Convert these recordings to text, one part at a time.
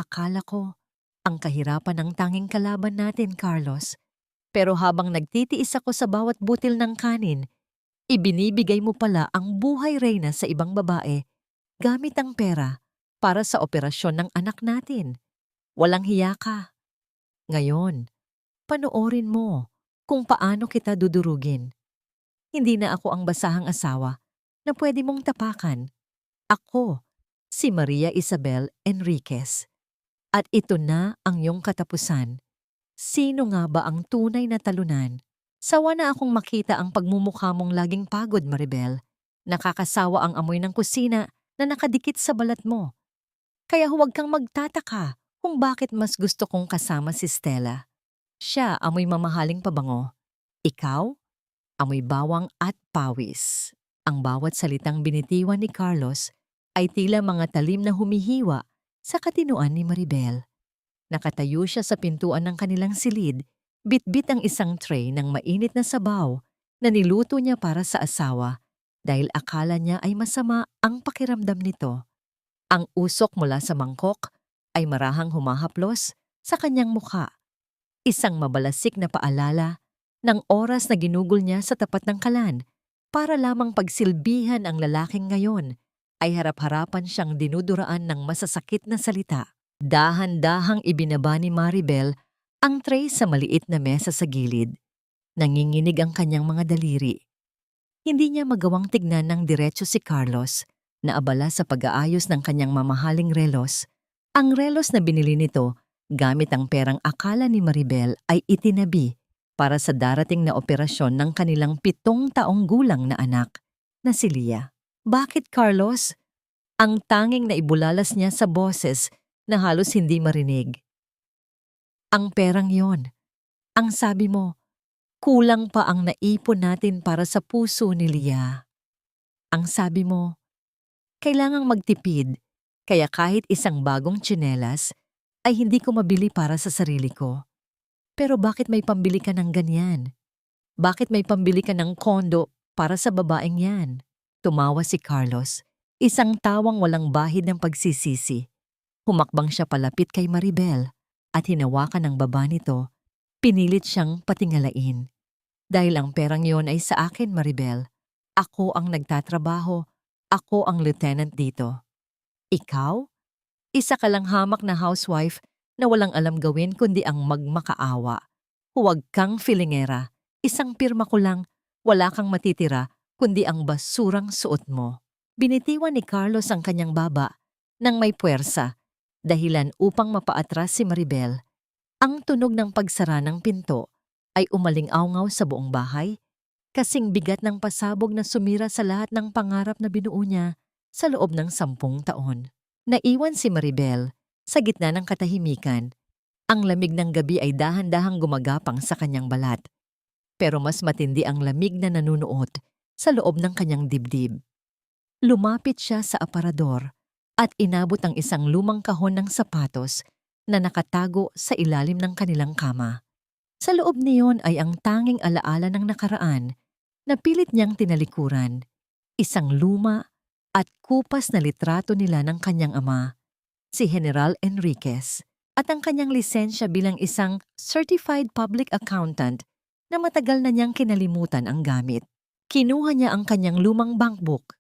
Akala ko, ang kahirapan ang tanging kalaban natin, Carlos. Pero habang nagtitiis ako sa bawat butil ng kanin, ibinibigay mo pala ang buhay reyna sa ibang babae gamit ang pera para sa operasyon ng anak natin. Walang hiya ka. Ngayon, panoorin mo kung paano kita dudurugin. Hindi na ako ang basahang asawa na pwede mong tapakan. Ako, si Maria Isabel Enriquez. At ito na ang iyong katapusan. Sino nga ba ang tunay na talunan? Sawa na akong makita ang pagmumukha mong laging pagod, Maribel. Nakakasawa ang amoy ng kusina na nakadikit sa balat mo. Kaya huwag kang magtataka kung bakit mas gusto kong kasama si Stella. Siya amoy mamahaling pabango. Ikaw, amoy bawang at pawis. Ang bawat salitang binitiwan ni Carlos ay tila mga talim na humihiwa sa katinuan ni Maribel. Nakatayo siya sa pintuan ng kanilang silid, bitbit ang isang tray ng mainit na sabaw na niluto niya para sa asawa dahil akala niya ay masama ang pakiramdam nito. Ang usok mula sa mangkok ay marahang humahaplos sa kanyang mukha. Isang mabalasik na paalala ng oras na ginugol niya sa tapat ng kalan para lamang pagsilbihan ang lalaking ngayon ay harap-harapan siyang dinuduraan ng masasakit na salita. Dahan-dahang ibinaba ni Maribel ang tray sa maliit na mesa sa gilid. Nanginginig ang kanyang mga daliri. Hindi niya magawang tignan ng diretso si Carlos na abala sa pag-aayos ng kanyang mamahaling relos. Ang relos na binili nito gamit ang perang akala ni Maribel ay itinabi para sa darating na operasyon ng kanilang 7 taong gulang na anak na si Lia. Bakit, Carlos? Ang tanging na ibulalas niya sa boses na halos hindi marinig. Ang perang yon. Ang sabi mo, kulang pa ang naipon natin para sa puso ni Lia. Ang sabi mo, kailangang magtipid, kaya kahit isang bagong tsinelas ay hindi ko mabili para sa sarili ko. Pero bakit may pambili ka ng ganyan? Bakit may pambili ka ng kondo para sa babaeng yan? Tumawa si Carlos, isang tawang walang bahid ng pagsisisi. Humakbang siya palapit kay Maribel at hinawakan ng baba nito. Pinilit siyang patingalain. Dahil ang perang yon ay sa akin, Maribel. Ako ang nagtatrabaho. Ako ang lieutenant dito. Ikaw? Isa ka lang hamak na housewife na walang alam gawin kundi ang magmakaawa. Huwag kang filingera. Isang pirma ko lang, wala kang matitira kundi ang basurang suot mo. Binitiwan ni Carlos ang kanyang baba nang may puwersa. Dahilan upang mapaatras si Maribel. Ang tunog ng pagsara ng pinto ay umaling-awngaw sa buong bahay, kasing bigat ng pasabog na sumira sa lahat ng pangarap na binuo niya sa loob ng 10 taon. Naiwan si Maribel sa gitna ng katahimikan. Ang lamig ng gabi ay dahan-dahang gumagapang sa kanyang balat, pero mas matindi ang lamig na nanunuot sa loob ng kanyang dibdib. Lumapit siya sa aparador at inabot ang isang lumang kahon ng sapatos na nakatago sa ilalim ng kanilang kama. Sa loob niyon ay ang tanging alaala ng nakaraan na pilit niyang tinalikuran, isang luma at kupas na litrato nila ng kanyang ama, si General Enriquez, at ang kanyang lisensya bilang isang certified public accountant na matagal na niyang kinalimutan ang gamit. Kinuha niya ang kanyang lumang bankbook.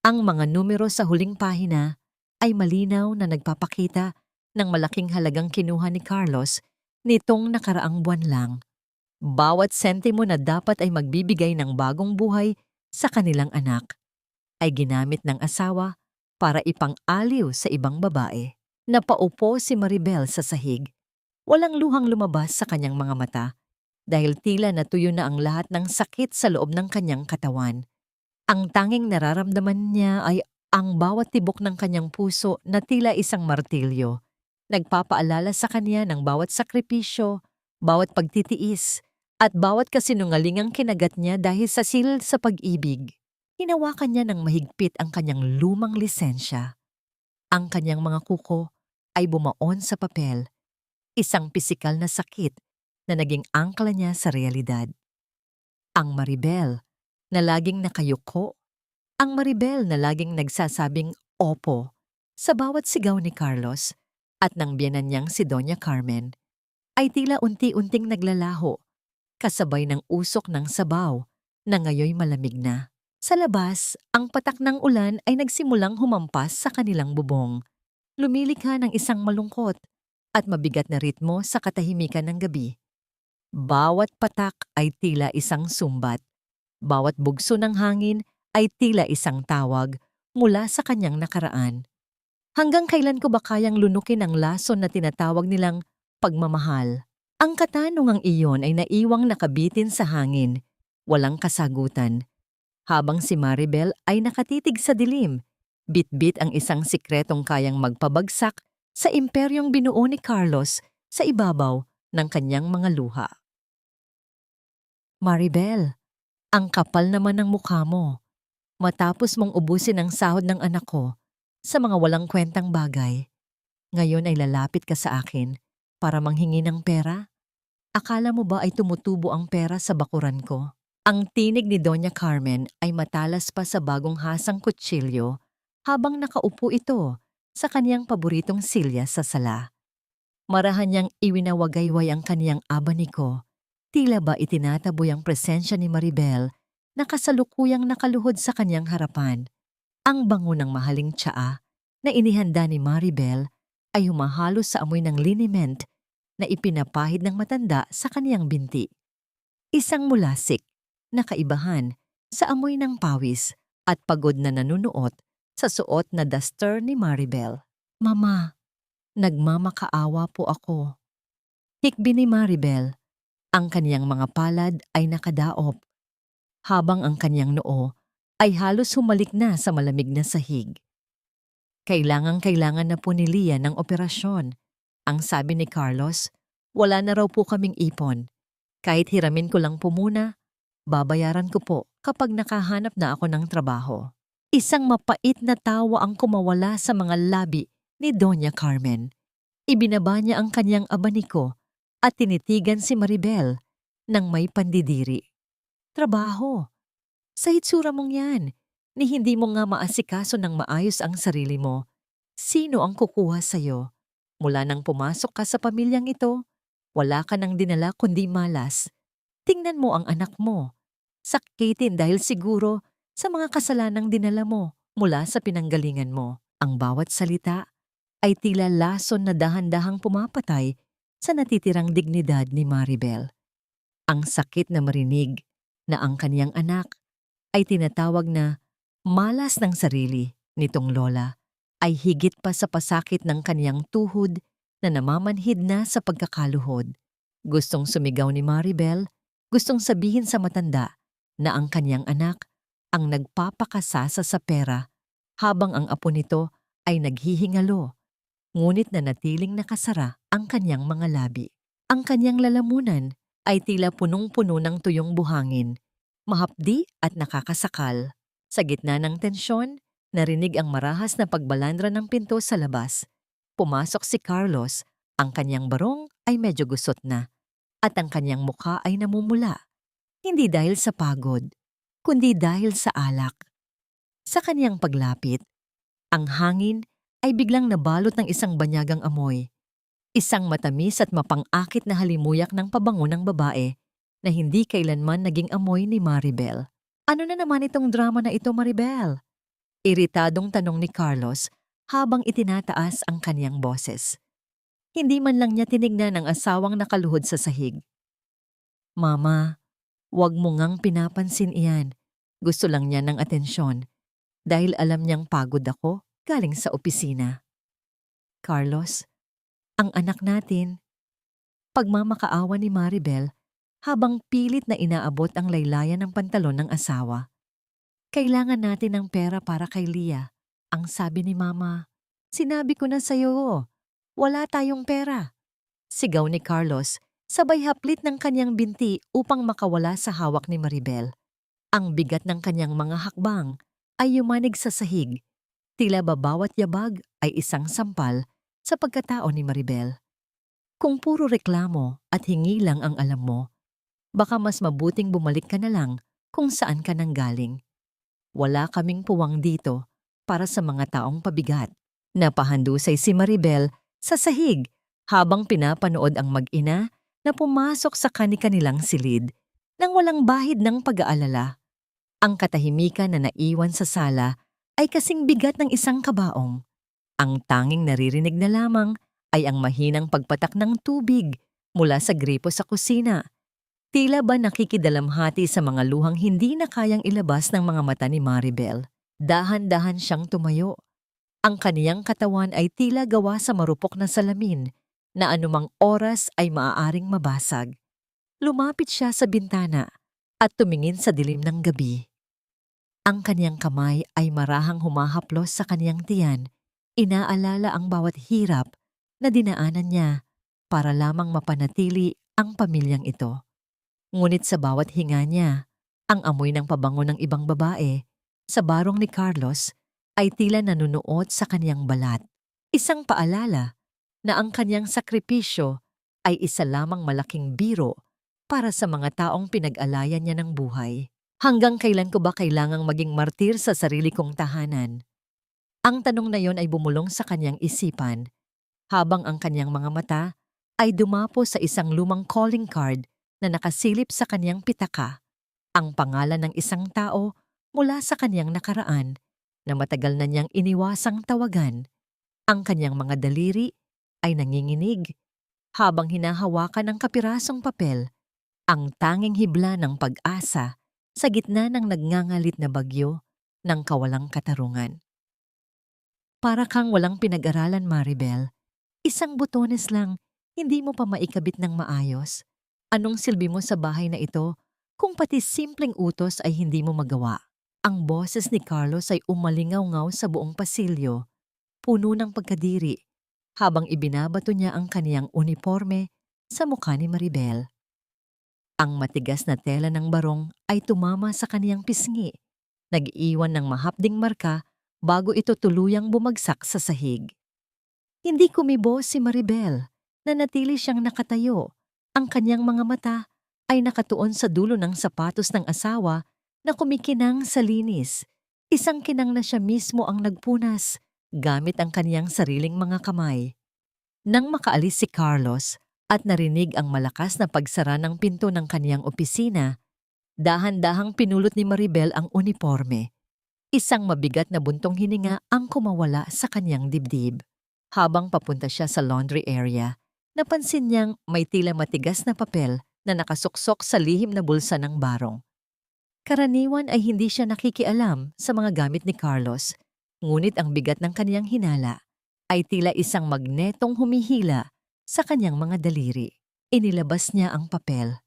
Ang mga numero sa huling pahina ay malinaw na nagpapakita ng malaking halagang kinuha ni Carlos nitong nakaraang buwan lang. Bawat sentimo na dapat ay magbibigay ng bagong buhay sa kanilang anak ay ginamit ng asawa para ipang-aliw sa ibang babae. Napaupo si Maribel sa sahig. Walang luhang lumabas sa kanyang mga mata dahil tila natuyo na ang lahat ng sakit sa loob ng kanyang katawan. Ang tanging nararamdaman niya ay ang bawat tibok ng kanyang puso na tila isang martilyo. Nagpapaalala sa kanya ng bawat sakripisyo, bawat pagtitiis, at bawat kasinungalingang kinagat niya dahil sa sil sa pag-ibig. Hinawakan niya ng mahigpit ang kanyang lumang lisensya. Ang kanyang mga kuko ay bumaon sa papel, isang pisikal na sakit na naging angkla niya sa realidad. Ang Maribel na laging nakayuko, ang Maribel na laging nagsasabing opo sa bawat sigaw ni Carlos At nang biyenan niyang si Doña Carmen, ay tila unti-unting naglalaho, kasabay ng usok ng sabaw na ngayoy malamig na. Sa labas, ang patak ng ulan ay nagsimulang humampas sa kanilang bubong. Lumilikha ng isang malungkot at mabigat na ritmo sa katahimikan ng gabi. Bawat patak ay tila isang sumbat. Bawat bugso ng hangin ay tila isang tawag mula sa kanyang nakaraan. Hanggang kailan ko ba kayang lunukin ang lason na tinatawag nilang pagmamahal? Ang katanungang iyon ay naiwang nakabitin sa hangin, walang kasagutan. Habang si Maribel ay nakatitig sa dilim, bit-bit ang isang sikretong kayang magpabagsak sa imperyong binuo ni Carlos sa ibabaw ng kanyang mga luha. Maribel, ang kapal naman ng mukha mo. Matapos mong ubusin ang sahod ng anak ko sa mga walang kwentang bagay, ngayon ay lalapit ka sa akin para manghingi ng pera? Akala mo ba ay tumutubo ang pera sa bakuran ko? Ang tinig ni Doña Carmen ay matalas pa sa bagong hasang kutsilyo habang nakaupo ito sa kaniyang paboritong silya sa sala. Marahan niyang iwinawagayway ang kaniyang abaniko. Tila ba itinataboy ang presensya ni Maribel na kasalukuyang nakaluhod sa kaniyang harapan. Ang bango ng mahaling tsaa na inihanda ni Maribel ay humahalo sa amoy ng liniment na ipinapahid ng matanda sa kaniyang binti. Isang mulasik na kaibahan sa amoy ng pawis at pagod na nanunuot sa suot na duster ni Maribel. Mama, nagmamakaawa po ako. Hikbi ni Maribel, ang kaniyang mga palad ay nakadaop, habang ang kaniyang noo ay halos humalik na sa malamig na sahig. Kailangan na po ni Lia ng operasyon. Ang sabi ni Carlos, wala na raw po kaming ipon. Kahit hiramin ko lang po muna, babayaran ko po kapag nakahanap na ako ng trabaho. Isang mapait na tawa ang kumawala sa mga labi ni Doña Carmen. Ibinaba niya ang kanyang abaniko at tinitigan si Maribel nang may pandidiri. Trabaho. Sa hitsura mong yan, ni hindi mo nga maasikaso ng maayos ang sarili mo. Sino ang kukuha sa'yo? Mula nang pumasok ka sa pamilyang ito, wala ka nang dinala kundi malas. Tingnan mo ang anak mo. Sakitin dahil siguro sa mga kasalanang dinala mo mula sa pinanggalingan mo. Ang bawat salita ay tila lason na dahan-dahang pumapatay sa natitirang dignidad ni Maribel. Ang sakit na marinig na ang kaniyang anak ay tinatawag na malas ng sarili nitong lola ay higit pa sa pasakit ng kaniyang tuhod na namamanhid na sa pagkakaluhod. Gustong sumigaw ni Maribel, gustong sabihin sa matanda na ang kaniyang anak ang nagpapakasasa sa pera habang ang apo nito ay naghihingalo, ngunit nanatiling nakasara ang kaniyang mga labi. Ang kaniyang lalamunan ay tila punong-puno ng tuyong buhangin, mahapdi at nakakasakal. Sa gitna ng tensyon, narinig ang marahas na pagbalandra ng pinto sa labas. Pumasok si Carlos, ang kanyang barong ay medyo gusot na, at ang kanyang mukha ay namumula. Hindi dahil sa pagod, kundi dahil sa alak. Sa kanyang paglapit, ang hangin ay biglang nabalot ng isang banyagang amoy. Isang matamis at mapang-akit na halimuyak ng pabango ng babae na hindi kailanman naging amoy ni Maribel. Ano na naman itong drama na ito, Maribel? Iritadong tanong ni Carlos habang itinataas ang kaniyang boses. Hindi man lang niya tinignan ang asawang nakaluhod sa sahig. Mama, wag mo ngang pinapansin iyan. Gusto lang niya ng atensyon dahil alam niyang pagod ako galing sa opisina. Carlos, ang anak natin. Pagmamakaawa ni Maribel habang pilit na inaabot ang laylayan ng pantalon ng asawa. Kailangan natin ng pera para kay Lia. Ang sabi ni Mama, sinabi ko na sa'yo, wala tayong pera. Sigaw ni Carlos, sabay haplit ng kanyang binti upang makawala sa hawak ni Maribel. Ang bigat ng kanyang mga hakbang ay yumanig sa sahig. Tila ba bawat yabag ay isang sampal sa pagkatao ni Maribel. Kung puro reklamo at hingi lang ang alam mo, baka mas mabuting bumalik ka na lang kung saan ka nanggaling. Wala kaming puwang dito para sa mga taong pabigat. Napahandusay si Maribel sa sahig habang pinapanood ang mag-ina na pumasok sa kani-kanilang silid nang walang bahid ng pag-aalala. Ang katahimikan na naiwan sa sala ay kasing bigat ng isang kabaong. Ang tanging naririnig na lamang ay ang mahinang pagpatak ng tubig mula sa gripo sa kusina. Tila ba nakikidalamhati sa mga luhang hindi na kayang ilabas ng mga mata ni Maribel. Dahan-dahan siyang tumayo. Ang kaniyang katawan ay tila gawa sa marupok na salamin na anumang oras ay maaaring mabasag. Lumapit siya sa bintana at tumingin sa dilim ng gabi. Ang kaniyang kamay ay marahang humahaplos sa kaniyang tiyan, inaalala ang bawat hirap na dinaanan niya para lamang mapanatili ang pamilyang ito. Ngunit sa bawat hinga niya, ang amoy ng pabango ng ibang babae sa barong ni Carlos ay tila nanunuot sa kaniyang balat. Isang paalala na ang kaniyang sakripisyo ay isa lamang malaking biro para sa mga taong pinag-alayan niya ng buhay. Hanggang kailan ko ba kailangang maging martir sa sarili kong tahanan? Ang tanong na yon ay bumulong sa kaniyang isipan habang ang kaniyang mga mata ay dumapo sa isang lumang calling card na nakasilip sa kaniyang pitaka, ang pangalan ng isang tao mula sa kaniyang nakaraan na matagal na niyang iniwasang tawagan. Ang kaniyang mga daliri ay nanginginig habang hinahawakan ng kapirasong papel, ang tanging hibla ng pag-asa sa gitna ng nagngangalit na bagyo ng kawalang katarungan. Para kang walang pinag-aralan, Maribel. Isang butones lang, hindi mo pa maikabit ng maayos. Anong silbi mo sa bahay na ito kung pati simpleng utos ay hindi mo magawa? Ang boses ni Carlos ay umalingaw-ngaw sa buong pasilyo, puno ng pagkadiri, habang ibinabato niya ang kaniyang uniforme sa mukha ni Maribel. Ang matigas na tela ng barong ay tumama sa kaniyang pisngi, nag-iwan ng mahapding marka bago ito tuluyang bumagsak sa sahig. Hindi kumibo si Maribel, nanatili siyang nakatayo. Ang kanyang mga mata ay nakatuon sa dulo ng sapatos ng asawa na kumikinang sa linis. Isang kinang na siya mismo ang nagpunas gamit ang kaniyang sariling mga kamay. Nang makaalis si Carlos at narinig ang malakas na pagsara ng pinto ng kaniyang opisina, dahan-dahang pinulot ni Maribel ang uniforme. Isang mabigat na buntong hininga ang kumawala sa kaniyang dibdib. Habang papunta siya sa laundry area, napansin niyang may tila matigas na papel na nakasuksok sa lihim na bulsa ng barong. Karaniwan ay hindi siya nakikialam sa mga gamit ni Carlos, ngunit ang bigat ng kaniyang hinala ay tila isang magnetong humihila sa kaniyang mga daliri. Inilabas niya ang papel.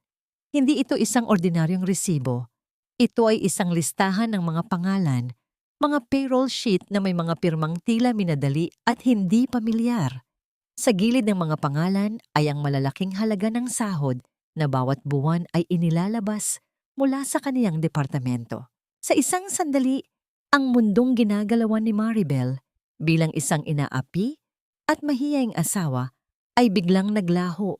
Hindi ito isang ordinaryong resibo. Ito ay isang listahan ng mga pangalan, mga payroll sheet na may mga pirmang tila minadali at hindi pamilyar. Sa gilid ng mga pangalan ay ang malalaking halaga ng sahod na bawat buwan ay inilalabas mula sa kaniyang departamento. Sa isang sandali, ang mundong ginagalawan ni Maribel bilang isang inaapi at mahiyaing asawa ay biglang naglaho.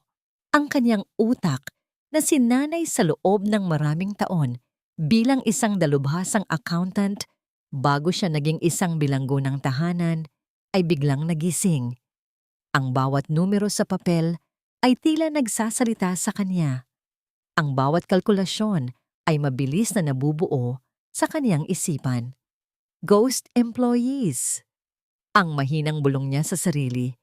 Ang kaniyang utak na sinanay sa loob ng maraming taon bilang isang dalubhasang accountant bago siya naging isang bilanggo ng tahanan ay biglang nagising. Ang bawat numero sa papel ay tila nagsasalita sa kanya. Ang bawat kalkulasyon ay mabilis na nabubuo sa kaniyang isipan. Ghost employees. Ang mahinang bulong niya sa sarili.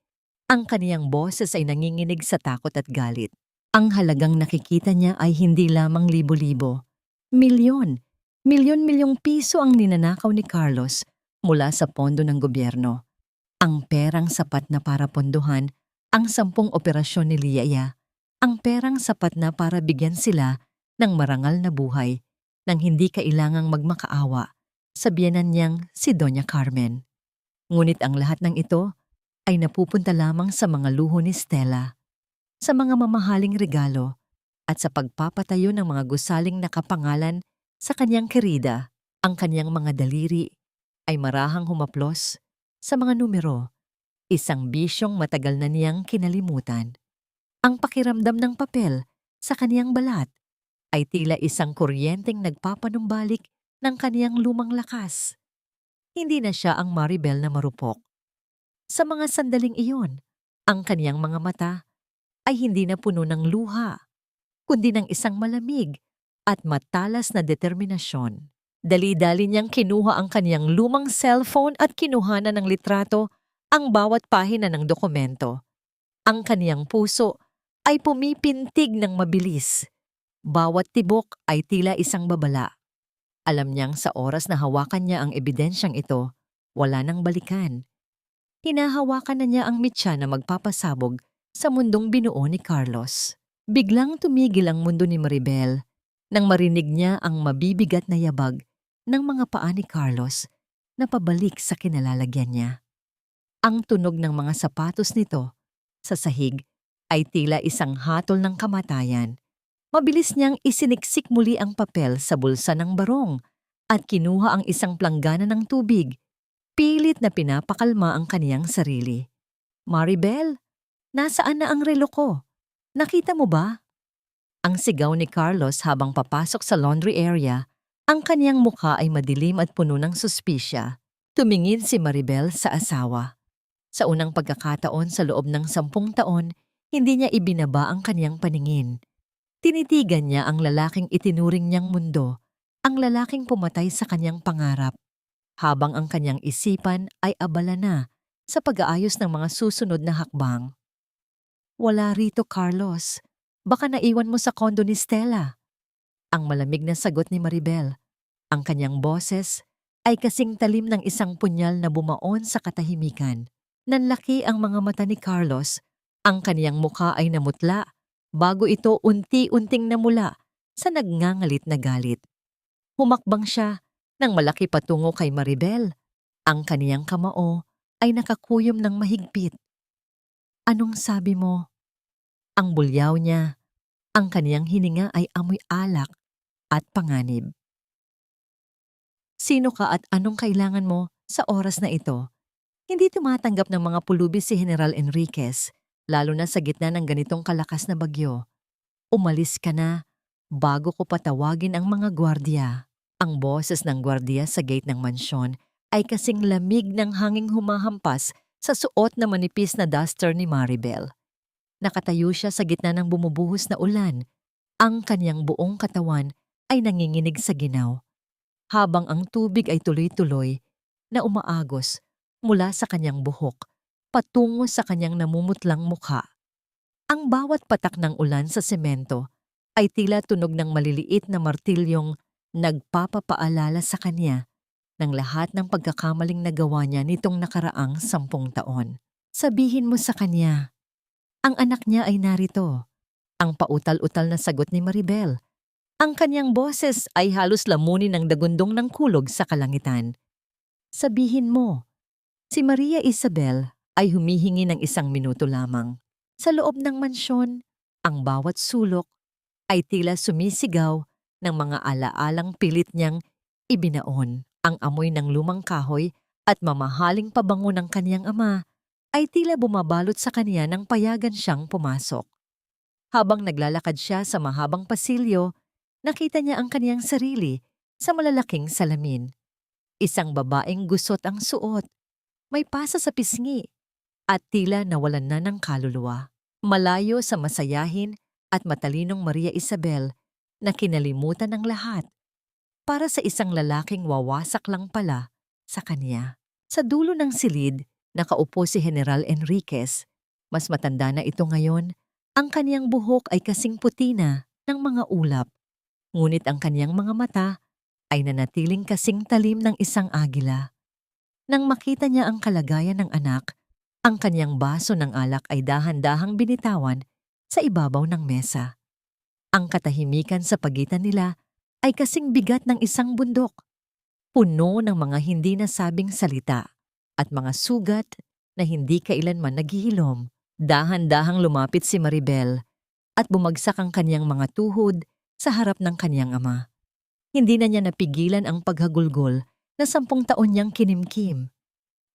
Ang kaniyang boses ay nanginginig sa takot at galit. Ang halagang nakikita niya ay hindi lamang libo-libo. Milyon. Milyon-milyong piso ang ninanakaw ni Carlos mula sa pondo ng gobyerno. Ang perang sapat na para pondohan ang 10 operasyon ni Liaya. Ang perang sapat na para bigyan sila ng marangal na buhay nang hindi kailangang magmakaawa sa biyenan niyang si Doña Carmen. Ngunit ang lahat ng ito ay napupunta lamang sa mga luho ni Stella, sa mga mamahaling regalo at sa pagpapatayo ng mga gusaling nakapangalan sa kanyang kerida. Ang kanyang mga daliri ay marahang humaplos sa mga numero, isang bisyong matagal na niyang kinalimutan. Ang pakiramdam ng papel sa kaniyang balat ay tila isang kuryenteng nagpapanumbalik ng kaniyang lumang lakas. Hindi na siya ang Maribel na marupok. Sa mga sandaling iyon, Ang kaniyang mga mata ay hindi na puno ng luha, kundi ng isang malamig at matalas na determinasyon. Dali-dali niyang kinuha ang kaniyang lumang cellphone at kinuhanan ng litrato ang bawat pahina ng dokumento. Ang kaniyang puso ay pumipintig ng mabilis. Bawat tibok ay tila isang babala. Alam niyang sa oras na hawakan niya ang ebidensyang ito, wala nang balikan. Hinahawakan na niya ang mitya na magpapasabog sa mundong binuo ni Carlos. Biglang tumigil ang mundo ni Maribel nang marinig niya ang mabibigat na yabag ng mga paa ni Carlos na pabalik sa kinalalagyan niya. Ang tunog ng mga sapatos nito sa sahig ay tila isang hatol ng kamatayan. Mabilis niyang isiniksik muli ang papel sa bulsa ng barong at kinuha ang isang planggana ng tubig. Pilit na pinapakalma ang kaniyang sarili. "Maribel, nasaan na ang relo ko? Nakita mo ba?" Ang sigaw ni Carlos habang papasok sa laundry area. Ang kaniyang mukha ay madilim at puno ng suspisya. Tumingin si Maribel sa asawa. Sa unang pagkakataon sa loob ng 10 taon, hindi niya ibinaba ang kaniyang paningin. Tinitigan niya ang lalaking itinuring niyang mundo, ang lalaking pumatay sa kaniyang pangarap, habang ang kaniyang isipan ay abala na sa pag-aayos ng mga susunod na hakbang. "Wala rito, Carlos. Baka naiwan mo sa kondo ni Stella." Ang malamig na sagot ni Maribel. Ang kaniyang boses ay kasing talim ng isang punyal na bumaon sa katahimikan. Nanlaki ang mga mata ni Carlos. Ang kaniyang mukha ay namutla bago ito unti-unting namula sa nagngangalit na galit. Humakbang siya nang malaki patungo kay Maribel. Ang kaniyang kamao ay nakakuyom ng mahigpit. "Anong sabi mo?" Ang bulyaw niya. Ang kaniyang hininga ay amoy alak at panganib. "Sino ka at anong kailangan mo sa oras na ito?" Hindi tumatanggap ng mga pulubi si General Enriquez, lalo na sa gitna ng ganitong kalakas na bagyo. "Umalis ka na bago ko patawagin ang mga gwardiya." Ang boses ng gwardiya sa gate ng mansyon ay kasing lamig ng hanging humahampas sa suot na manipis na duster ni Maribel. Nakatayo siya sa gitna ng bumubuhos na ulan. Ang kaniyang buong katawan ay nanginginig sa ginaw, habang ang tubig ay tuloy-tuloy na umaagos mula sa kanyang buhok patungo sa kanyang namumutlang mukha. Ang bawat patak ng ulan sa semento ay tila tunog ng maliliit na martilyong nagpapapaalala sa kanya ng lahat ng pagkakamaling nagawa niya nitong nakaraang 10 taon. "Sabihin mo sa kanya, ang anak niya ay narito." Ang pautal-utal na sagot ni Maribel. Ang kanyang boses ay halos lamunin ng dagundong ng kulog sa kalangitan. "Sabihin mo." Si Maria Isabel ay humihingi ng 1 minuto lamang. Sa loob ng mansyon, ang bawat sulok ay tila sumisigaw ng mga alaalang pilit niyang ibinaon. Ang amoy ng lumang kahoy at mamahaling pabango ng kaniyang ama ay tila bumabalot sa kaniya nang payagan siyang pumasok. Habang naglalakad siya sa mahabang pasilyo, nakita niya ang kaniyang sarili sa malalaking salamin. Isang babaeng gusot ang suot, may pasa sa pisngi, at tila nawalan na ng kaluluwa. Malayo sa masayahin at matalinong Maria Isabel na kinalimutan ng lahat para sa isang lalaking wawasak lang pala sa kanya. Sa dulo ng silid, nakaupo si General Enriquez. Mas matanda na ito ngayon. Ang kaniyang buhok ay kasing puti na ng mga ulap. Ngunit ang kaniyang mga mata ay nanatiling kasing talim ng isang agila. Nang makita niya ang kalagayan ng anak, ang kaniyang baso ng alak ay dahan-dahang binitawan sa ibabaw ng mesa. Ang katahimikan sa pagitan nila ay kasing bigat ng isang bundok, puno ng mga hindi nasabing salita at mga sugat na hindi kailanman naghihilom. Dahan-dahang lumapit si Maribel at bumagsak ang kaniyang mga tuhod sa harap ng kaniyang ama. Hindi na niya napigilan ang paghagulgol na 10 taon niyang kinimkim.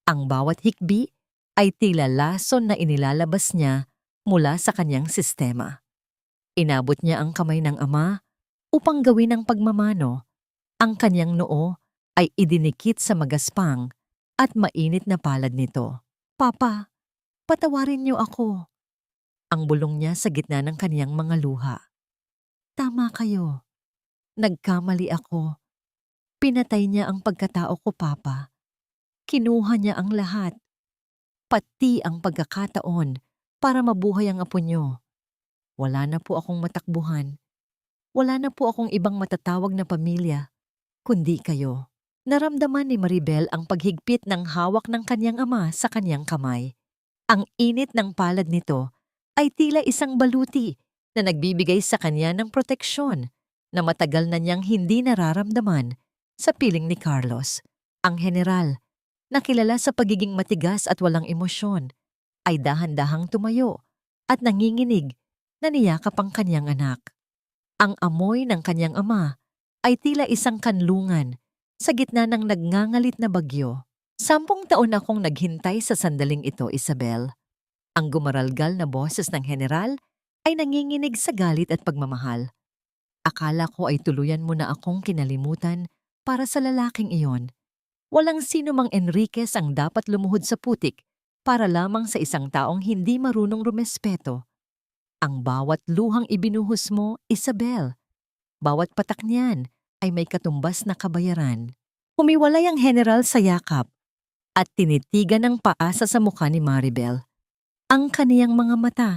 Ang bawat hikbi ay tila lason na inilalabas niya mula sa kaniyang sistema. Inabot niya ang kamay ng ama upang gawin ang pagmamano. Ang kaniyang noo ay idinikit sa magaspang at mainit na palad nito. "Papa, Patawarin niyo ako. Ang bulong niya sa gitna ng kaniyang mga luha. Tama kayo. Nagkamali ako. Pinatay niya ang pagkatao ko, Papa. Kinuha niya ang lahat, pati ang pagkakataon para mabuhay ang apo niyo. Wala na po akong matakbuhan. Wala na po akong ibang matatawag na pamilya, kundi kayo. Naramdaman ni Maribel ang paghigpit ng hawak ng kanyang ama sa kanyang kamay. Ang init ng palad nito ay tila isang baluti na nagbibigay sa kanya ng proteksyon na matagal na niyang hindi nararamdaman sa piling ni Carlos. Ang general, na kilala sa pagiging matigas at walang emosyon, ay dahan-dahang tumayo at nanginginig na niyakap ang kanyang anak. Ang amoy ng kanyang ama ay tila isang kanlungan sa gitna ng nagngangalit na bagyo. 10 taon akong naghintay sa sandaling ito, Isabel. Ang gumaralgal na boses ng general ay nanginginig sa galit at pagmamahal. Akala ko ay tuluyan mo na akong kinalimutan para sa lalaking iyon. Walang sino mang Enriquez ang dapat lumuhod sa putik para lamang sa isang taong hindi marunong rumespeto. Ang bawat luhang ibinuhos mo, Isabel, bawat patak niyan ay may katumbas na kabayaran. Humiwalay ang general sa yakap at tinitigan ng paasa sa mukha ni Maribel. Ang kaniyang mga mata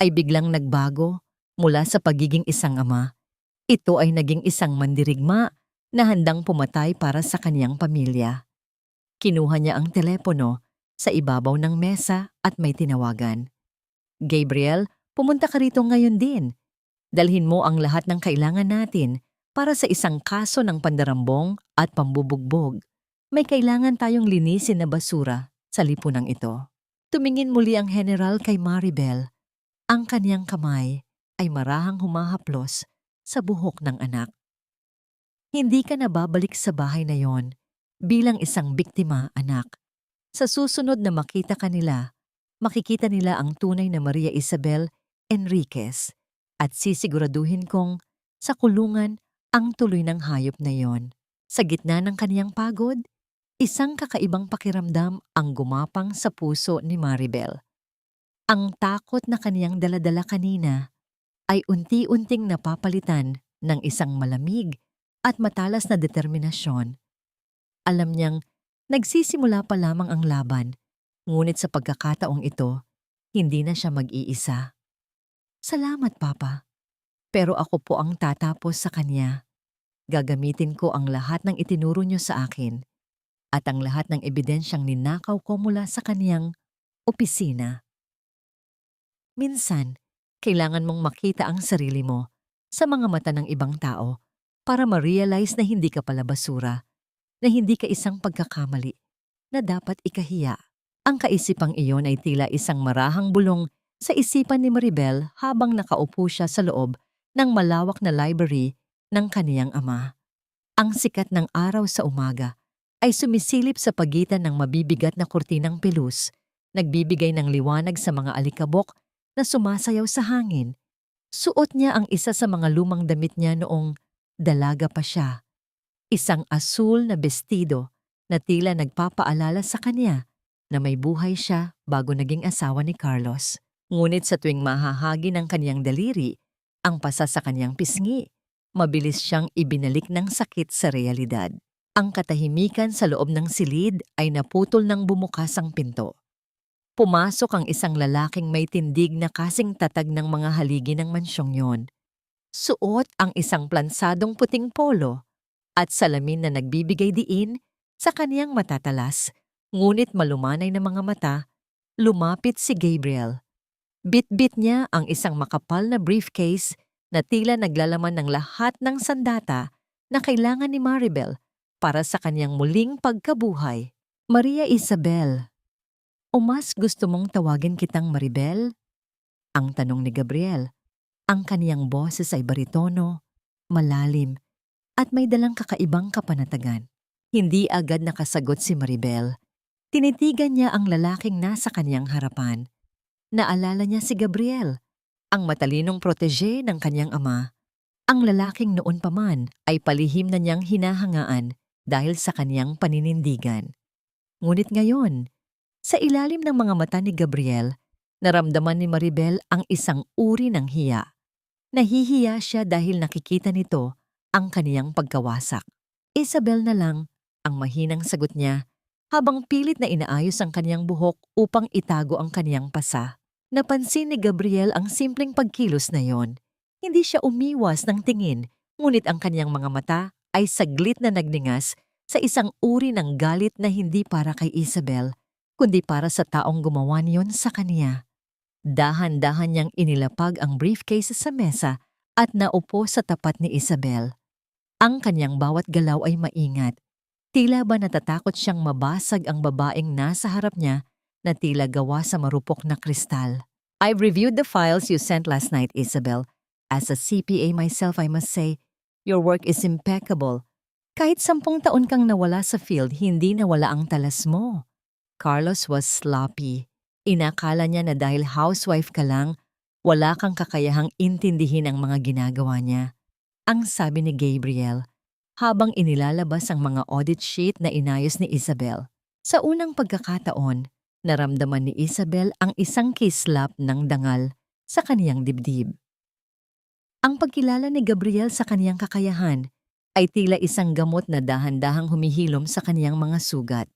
ay biglang nagbago mula sa pagiging isang ama. Ito ay naging isang mandirigma na handang pumatay para sa kaniyang pamilya. Kinuha niya ang telepono sa ibabaw ng mesa at may tinawagan. Gabriel, pumunta ka rito ngayon din. Dalhin mo ang lahat ng kailangan natin para sa isang kaso ng pandarambong at pambubugbog. May kailangan tayong linisin na basura sa lipunang ito. Tumingin muli ang general kay Maribel. Ang kaniyang kamay ay marahang humahaplos sa buhok ng anak. Hindi ka na babalik sa bahay na yon bilang isang biktima, anak. Sa susunod na makita ka nila, makikita nila ang tunay na Maria Isabel Enriquez at sisiguraduhin kong sa kulungan ang tuloy ng hayop na yon. Sa gitna ng kaniyang pagod, isang kakaibang pakiramdam ang gumapang sa puso ni Maribel. Ang takot na kaniyang daladala kanina ay unti-unting napapalitan ng isang malamig at matalas na determinasyon. Alam niyang nagsisimula pa lamang ang laban, ngunit sa pagkakataong ito, hindi na siya mag-iisa. Salamat, Papa. Pero ako po ang tatapos sa kanya. Gagamitin ko ang lahat ng itinuro niyo sa akin at ang lahat ng ebidensyang ninakaw ko mula sa kaniyang opisina. Minsan, kailangan mong makita ang sarili mo sa mga mata ng ibang tao para ma-realize na hindi ka pala basura, na hindi ka isang pagkakamali, na dapat ikahiya. Ang kaisipang iyon ay tila isang marahang bulong sa isipan ni Maribel habang nakaupo siya sa loob ng malawak na library ng kaniyang ama. Ang sikat ng araw sa umaga ay sumisilip sa pagitan ng mabibigat na kurtinang pelus, nagbibigay ng liwanag sa mga alikabok na sumasayaw sa hangin. Suot niya ang isa sa mga lumang damit niya noong dalaga pa siya. Isang asul na bestido na tila nagpapaalala sa kanya na may buhay siya bago naging asawa ni Carlos. Ngunit sa tuwing mahahagi ng kanyang daliri, ang pasa sa kanyang pisngi, mabilis siyang ibinalik ng sakit sa realidad. Ang katahimikan sa loob ng silid ay naputol nang bumukas ang pinto. Pumasok ang isang lalaking may tindig na kasing tatag ng mga haligi ng mansyong yon. Suot ang isang plansadong puting polo at salamin na nagbibigay diin sa kaniyang matatalas, ngunit malumanay na mga mata. Lumapit si Gabriel. Bit-bit niya ang isang makapal na briefcase na tila naglalaman ng lahat ng sandata na kailangan ni Maribel para sa kanyang muling pagkabuhay. Maria Isabel, o mas gusto mong tawagin kitang Maribel? Ang tanong ni Gabriel. Ang kaniyang boses ay baritono, malalim, at may dalang kakaibang kapanatagan. Hindi agad nakasagot si Maribel. Tinitigan niya ang lalaking nasa kaniyang harapan. Naalala niya si Gabriel, ang matalinong protege ng kanyang ama. Ang lalaking noon pa man ay palihim na niyang hinahangaan dahil sa kaniyang paninindigan. Ngunit ngayon, Sa ilalim ng mga mata ni Gabriel, naramdaman ni Maribel ang isang uri ng hiya. Nahihiya siya dahil nakikita nito ang kaniyang pagkawasak. Isabel na lang ang mahinang sagot niya habang pilit na inaayos ang kaniyang buhok upang itago ang kaniyang pasa. Napansin ni Gabriel ang simpleng pagkilos na yon. Hindi siya umiwas ng tingin, ngunit ang kaniyang mga mata ay saglit na nagningas sa isang uri ng galit na hindi para kay Isabel, kundi para sa taong gumawa niyon sa kaniya. Dahan-dahan niyang inilapag ang briefcase sa mesa at naupo sa tapat ni Isabel. Ang kanyang bawat galaw ay maingat. Tila ba natatakot siyang mabasag ang babaeng nasa harap niya na tila gawa sa marupok na kristal. I've reviewed the files you sent last night, Isabel. As a CPA myself, I must say, your work is impeccable. Kahit 10 taon kang nawala sa field, hindi nawala ang talas mo. Carlos was sloppy. Inakala niya na dahil housewife ka lang, wala kang kakayahang intindihin ang mga ginagawa niya. Ang sabi ni Gabriel, habang inilalabas ang mga audit sheet na inayos ni Isabel. Sa unang pagkakataon, naramdaman ni Isabel ang isang kislap ng dangal sa kaniyang dibdib. Ang pagkilala ni Gabriel sa kaniyang kakayahan ay tila isang gamot na dahan-dahang humihilom sa kaniyang mga sugat.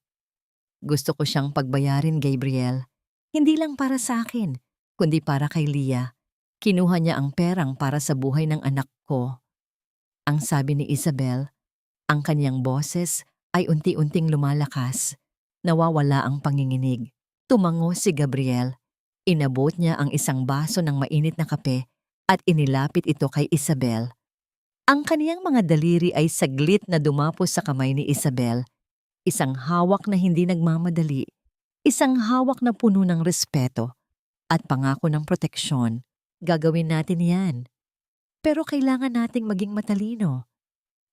Gusto ko siyang pagbayarin, Gabriel. Hindi lang para sa akin, kundi para kay Leah. Kinuha niya ang perang para sa buhay ng anak ko. Ang sabi ni Isabel, ang kaniyang boses ay unti-unting lumalakas. Nawawala ang panginginig. Tumango si Gabriel. Inabot niya ang isang baso ng mainit na kape at inilapit ito kay Isabel. Ang kaniyang mga daliri ay saglit na dumapos sa kamay ni Isabel. Isang hawak na hindi nagmamadali. Isang hawak na puno ng respeto at pangako ng proteksyon. Gagawin natin yan. Pero kailangan nating maging matalino.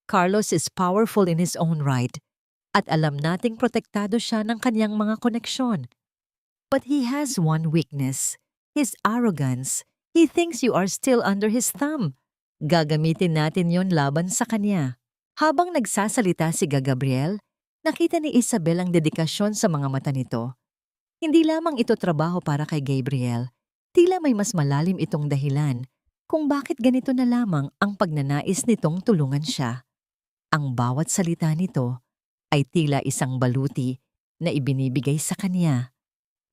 Carlos is powerful in his own right at alam nating protektado siya ng kaniyang mga koneksyon. But he has one weakness, his arrogance. He thinks you are still under his thumb. Gagamitin natin yon laban sa kanya. Habang nagsasalita si Gabriel, nakita ni Isabel ang dedikasyon sa mga mata nito. Hindi lamang ito trabaho para kay Gabriel. Tila may mas malalim itong dahilan kung bakit ganito na lamang ang pagnanais nitong tulungan siya. Ang bawat salita nito ay tila isang baluti na ibinibigay sa kanya.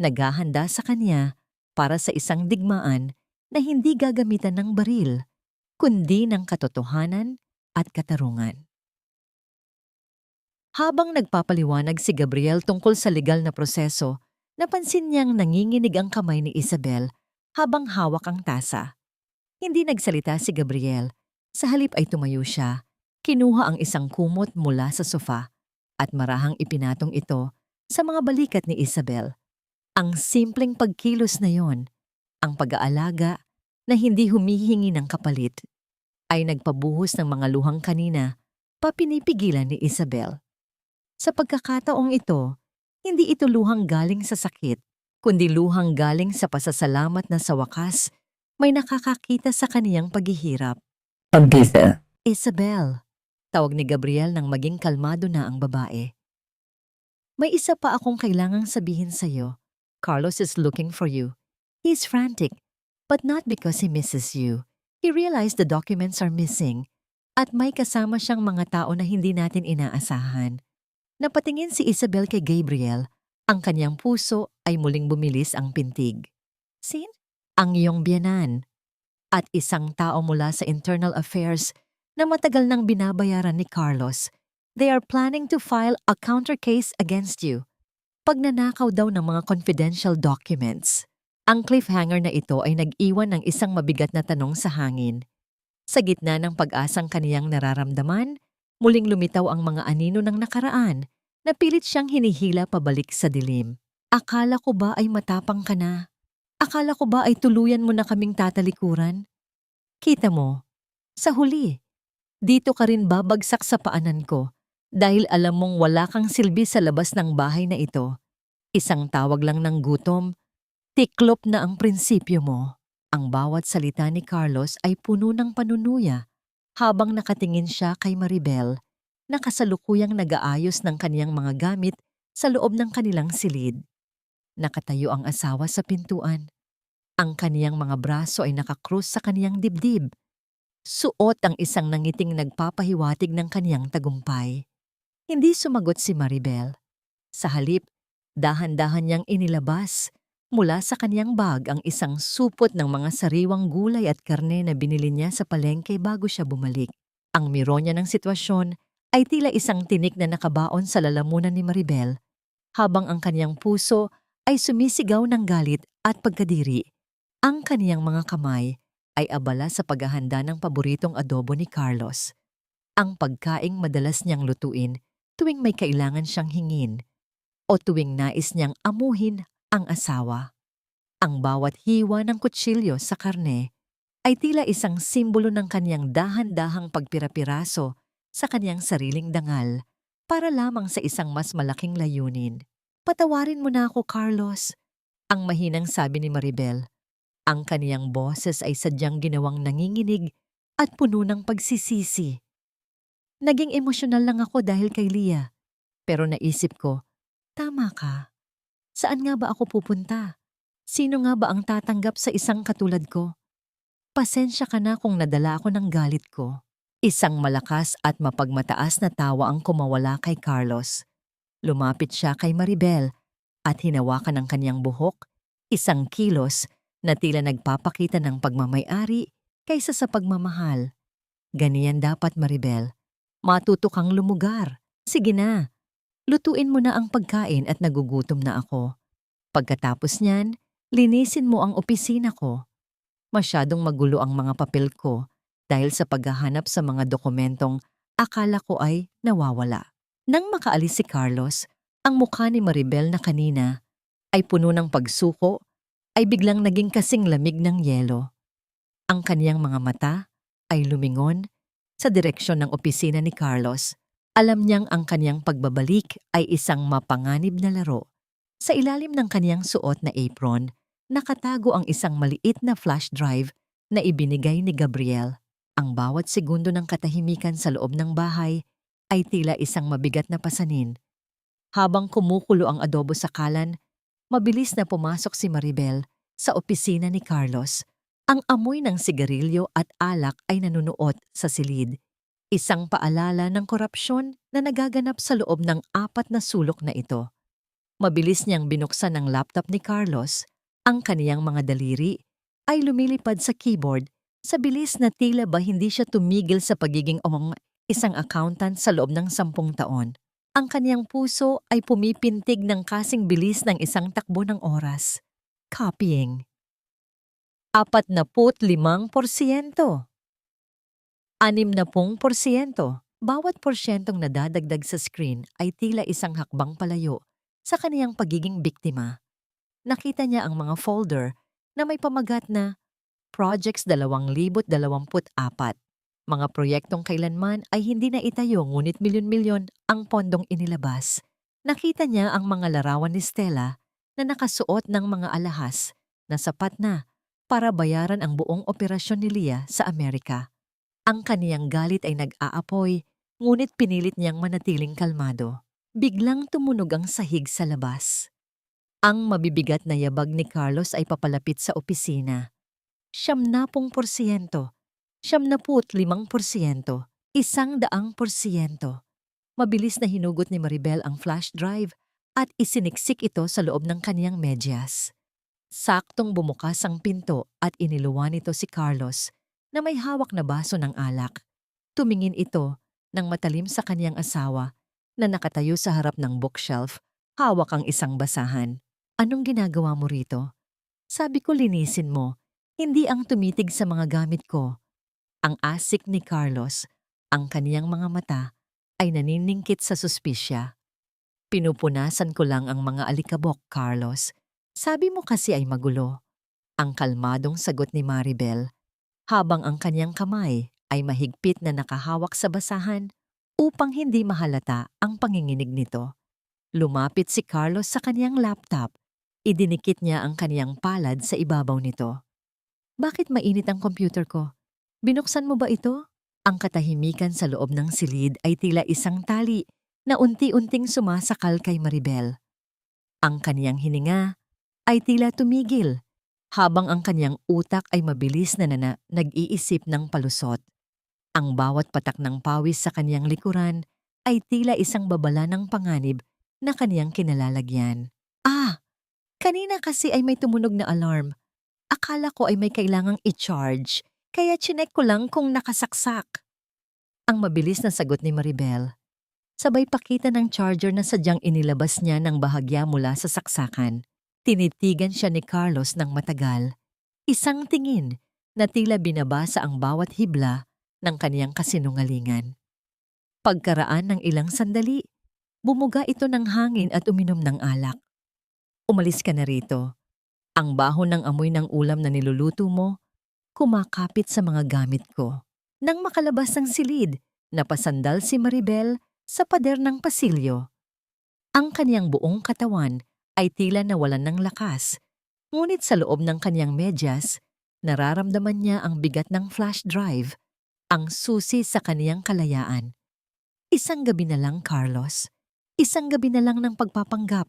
Naghahanda sa kanya para sa isang digmaan na hindi gagamitan ng baril, kundi ng katotohanan at katarungan. Habang nagpapaliwanag si Gabriel tungkol sa legal na proseso, napansin niyang nanginginig ang kamay ni Isabel habang hawak ang tasa. Hindi nagsalita si Gabriel. Sa halip ay tumayo siya, kinuha ang isang kumot mula sa sofa at marahang ipinatong ito sa mga balikat ni Isabel. Ang simpleng pagkilos na yon, ang pag-aalaga na hindi humihingi ng kapalit, ay nagpabuhos ng mga luhang kanina papinipigilan ni Isabel. Sa pagkakataong ito, hindi ito luhang galing sa sakit, kundi luhang galing sa pasasalamat na sa wakas may nakakakita sa kaniyang paghihirap. Pag-isa. Isabel, tawag ni Gabriel nang maging kalmado na ang babae. May isa pa akong kailangang sabihin sa'yo. Carlos is looking for you. He's frantic, but not because he misses you. He realized the documents are missing at may kasama siyang mga tao na hindi natin inaasahan. Napatingin si Isabel kay Gabriel. Ang kanyang puso ay muling bumilis ang pintig. Sin? Ang iyong biyanan. At isang tao mula sa Internal Affairs na matagal nang binabayaran ni Carlos. They are planning to file a counter case against you. Pagnanakaw daw ng mga confidential documents. Ang cliffhanger na ito ay nag-iwan ng isang mabigat na tanong sa hangin. Sa gitna ng pag-asang kaniyang nararamdaman, muling lumitaw ang mga anino ng nakaraan na pilit siyang hinihila pabalik sa dilim. Akala ko ba ay matapang ka na? Akala ko ba ay tuluyan mo na kaming tatalikuran? Kita mo, sa huli, dito ka rin babagsak sa paanan ko dahil alam mong wala kang silbi sa labas ng bahay na ito. Isang tawag lang ng gutom, tiklop na ang prinsipyo mo. Ang bawat salita ni Carlos ay puno ng panunuya habang nakatingin siya kay Maribel na kasalukuyang nag-aayos ng kaniyang mga gamit sa loob ng kanilang silid. Nakatayo ang asawa sa pintuan. Ang kaniyang mga braso ay nakakrus sa kaniyang dibdib. Suot ang isang nangiting nagpapahiwatig ng kaniyang tagumpay. Hindi sumagot si Maribel. Sa halip, dahan-dahan niyang inilabas mula sa kaniyang bag ang isang supot ng mga sariwang gulay at karne na binili niya sa palengke bago siya bumalik. Ang mironya ng sitwasyon ay tila isang tinik na nakabaon sa lalamunan ni Maribel, habang ang kaniyang puso ay sumisigaw ng galit at pagkadiri. Ang kaniyang mga kamay ay abala sa paghahanda ng paboritong adobo ni Carlos. Ang pagkaing madalas niyang lutuin tuwing may kailangan siyang hingin o tuwing nais niyang amuhin ang asawa. Ang bawat hiwa ng kutsilyo sa karne ay tila isang simbolo ng kaniyang dahan-dahang pagpirapiraso sa kaniyang sariling dangal para lamang sa isang mas malaking layunin. "Patawarin mo na ako, Carlos," ang mahinang sabi ni Maribel. Ang kaniyang boses ay sadyang ginawang nanginginig at puno ng pagsisisi. "Naging emosyonal lang ako dahil kay Leah. Pero naisip ko, tama ka. Saan nga ba ako pupunta? Sino nga ba ang tatanggap sa isang katulad ko? Pasensya ka na kung nadala ako ng galit ko." Isang malakas at mapagmataas na tawa ang kumawala kay Carlos. Lumapit siya kay Maribel at hinawakan ang kaniyang buhok, isang kilos na tila nagpapakita ng pagmamay-ari kaysa sa pagmamahal. "Ganiyan dapat, Maribel. Matuto kang lumugar. Sige na, lutuin mo na ang pagkain at nagugutom na ako. Pagkatapos niyan, linisin mo ang opisina ko. Masyadong magulo ang mga papel ko dahil sa paghahanap sa mga dokumentong akala ko ay nawawala." Nang makaalis si Carlos, ang mukha ni Maribel na kanina ay puno ng pagsuko ay biglang naging kasing lamig ng yelo. Ang kaniyang mga mata ay lumingon sa direksyon ng opisina ni Carlos. Alam niyang ang kaniyang pagbabalik ay isang mapanganib na laro. Sa ilalim ng kaniyang suot na apron, nakatago ang isang maliit na flash drive na ibinigay ni Gabriel. Ang bawat segundo ng katahimikan sa loob ng bahay ay tila isang mabigat na pasanin. Habang kumukulo ang adobo sa kalan, mabilis na pumasok si Maribel sa opisina ni Carlos. Ang amoy ng sigarilyo at alak ay nanunuot sa silid. Isang paalala ng korupsyon na nagaganap sa loob ng 4 na sulok na ito. Mabilis niyang binuksan ang laptop ni Carlos. Ang kaniyang mga daliri ay lumilipad sa keyboard sa bilis na tila ba hindi siya tumigil sa pagiging isang accountant sa loob ng 10 taon. Ang kaniyang puso ay pumipintig ng kasing bilis ng isang takbo ng oras. Copying. 45%. 60%. Bawat porsyentong nadadagdag sa screen ay tila isang hakbang palayo sa kaniyang pagiging biktima. Nakita niya ang mga folder na may pamagat na Projects 2024. Mga proyektong kailanman ay hindi na itayo ngunit milyon-milyon ang pondong inilabas. Nakita niya ang mga larawan ni Stella na nakasuot ng mga alahas na sapat na para bayaran ang buong operasyon ni Leah sa Amerika. Ang kaniyang galit ay nag-aapoy, ngunit pinilit niyang manatiling kalmado. Biglang tumunog ang sahig sa labas. Ang mabibigat na yabag ni Carlos ay papalapit sa opisina. 70%, 75%, 100%. Mabilis na hinugot ni Maribel ang flash drive at isiniksik ito sa loob ng kaniyang medyas. Saktong bumukas ang pinto at iniluwan nito si Carlos na may hawak na baso ng alak. Tumingin ito ng matalim sa kaniyang asawa na nakatayo sa harap ng bookshelf, hawak ang isang basahan. "Anong ginagawa mo rito?" "Sabi ko linisin mo, hindi ang tumitig sa mga gamit ko." Ang asik ni Carlos, ang kaniyang mga mata ay naniningkit sa suspisya. "Pinupunasan ko lang ang mga alikabok, Carlos. Sabi mo kasi ay magulo." Ang kalmadong sagot ni Maribel, habang ang kaniyang kamay ay mahigpit na nakahawak sa basahan upang hindi mahalata ang panginginig nito. Lumapit si Carlos sa kaniyang laptop. Idinikit niya ang kaniyang palad sa ibabaw nito. "Bakit mainit ang computer ko? Binuksan mo ba ito?" Ang katahimikan sa loob ng silid ay tila isang tali na unti-unting sumasakal kay Maribel. Ang kaniyang hininga ay tila tumigil, habang ang kanyang utak ay mabilis na nag-iisip ng palusot. Ang bawat patak ng pawis sa kanyang likuran ay tila isang babala ng panganib na kaniyang kinalalagyan. Ah! Kanina kasi ay may tumunog na alarm. Akala ko ay may kailangang i-charge, kaya chinek ko lang kung nakasaksak. Ang mabilis na sagot ni Maribel. Sabay pakita ng charger na sadyang inilabas niya ng bahagya mula sa saksakan. Tinitigan siya ni Carlos ng matagal. Isang tingin na tila binabasa ang bawat hibla ng kaniyang kasinungalingan. Pagkaraan ng ilang sandali, bumuga ito ng hangin at uminom ng alak. Umalis ka na rito. Ang baho ng amoy ng ulam na niluluto mo, kumakapit sa mga gamit ko. Nang makalabas ng silid, napasandal si Maribel sa pader ng pasilyo. Ang kaniyang buong katawan ay tila nawalan ng lakas, ngunit sa loob ng kaniyang medyas, nararamdaman niya ang bigat ng flash drive, ang susi sa kaniyang kalayaan. Isang gabi na lang, Carlos. Isang gabi na lang ng pagpapanggap.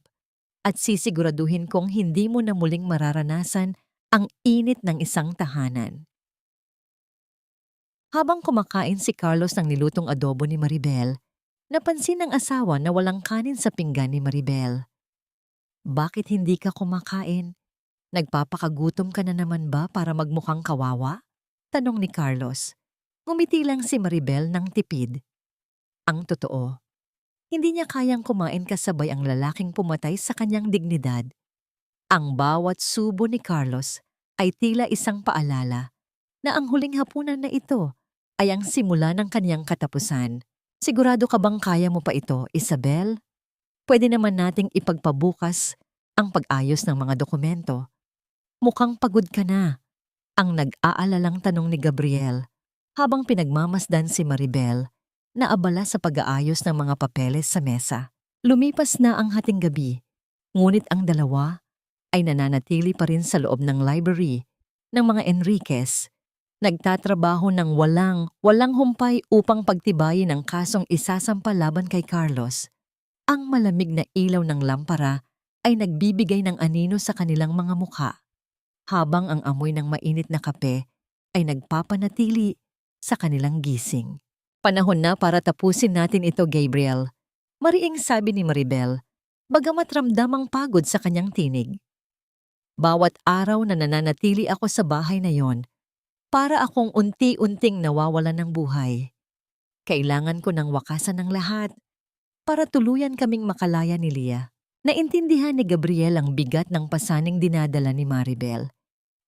At sisiguraduhin kong hindi mo na muling mararanasan ang init ng isang tahanan. Habang kumakain si Carlos ng nilutong adobo ni Maribel, napansin ng asawa na walang kanin sa pinggan ni Maribel. Bakit hindi ka kumakain? Nagpapakagutom ka na naman ba para magmukhang kawawa? Tanong ni Carlos. Ngumiti lang si Maribel ng tipid. Ang totoo, hindi niya kayang kumain kasabay ang lalaking pumatay sa kanyang dignidad. Ang bawat subo ni Carlos ay tila isang paalala na ang huling hapunan na ito ay ang simula ng kanyang katapusan. Sigurado ka bang kaya mo pa ito, Isabel? Pwede naman nating ipagpabukas ang pag-ayos ng mga dokumento. Mukhang pagod ka na, ang nag-aalalang tanong ni Gabriel habang pinagmamasdan si Maribel na abala sa pag-aayos ng mga papeles sa mesa. Lumipas na ang hating gabi, ngunit ang dalawa ay nananatili pa rin sa loob ng library ng mga Enriquez, nagtatrabaho ng walang humpay upang pagtibayin ang kasong isasampa laban kay Carlos. Ang malamig na ilaw ng lampara ay nagbibigay ng anino sa kanilang mga mukha, habang ang amoy ng mainit na kape ay nagpapanatili sa kanilang gising. Panahon na para tapusin natin ito, Gabriel. Mariing sabi ni Maribel, bagamat ramdamang pagod sa kanyang tinig. Bawat araw na nananatili ako sa bahay na yon, para akong unti-unting nawawalan ng buhay. Kailangan ko ng wakasan ng lahat para tuluyan kaming makalaya ni Lia. Naintindihan ni Gabriel ang bigat ng pasaning dinadala ni Maribel.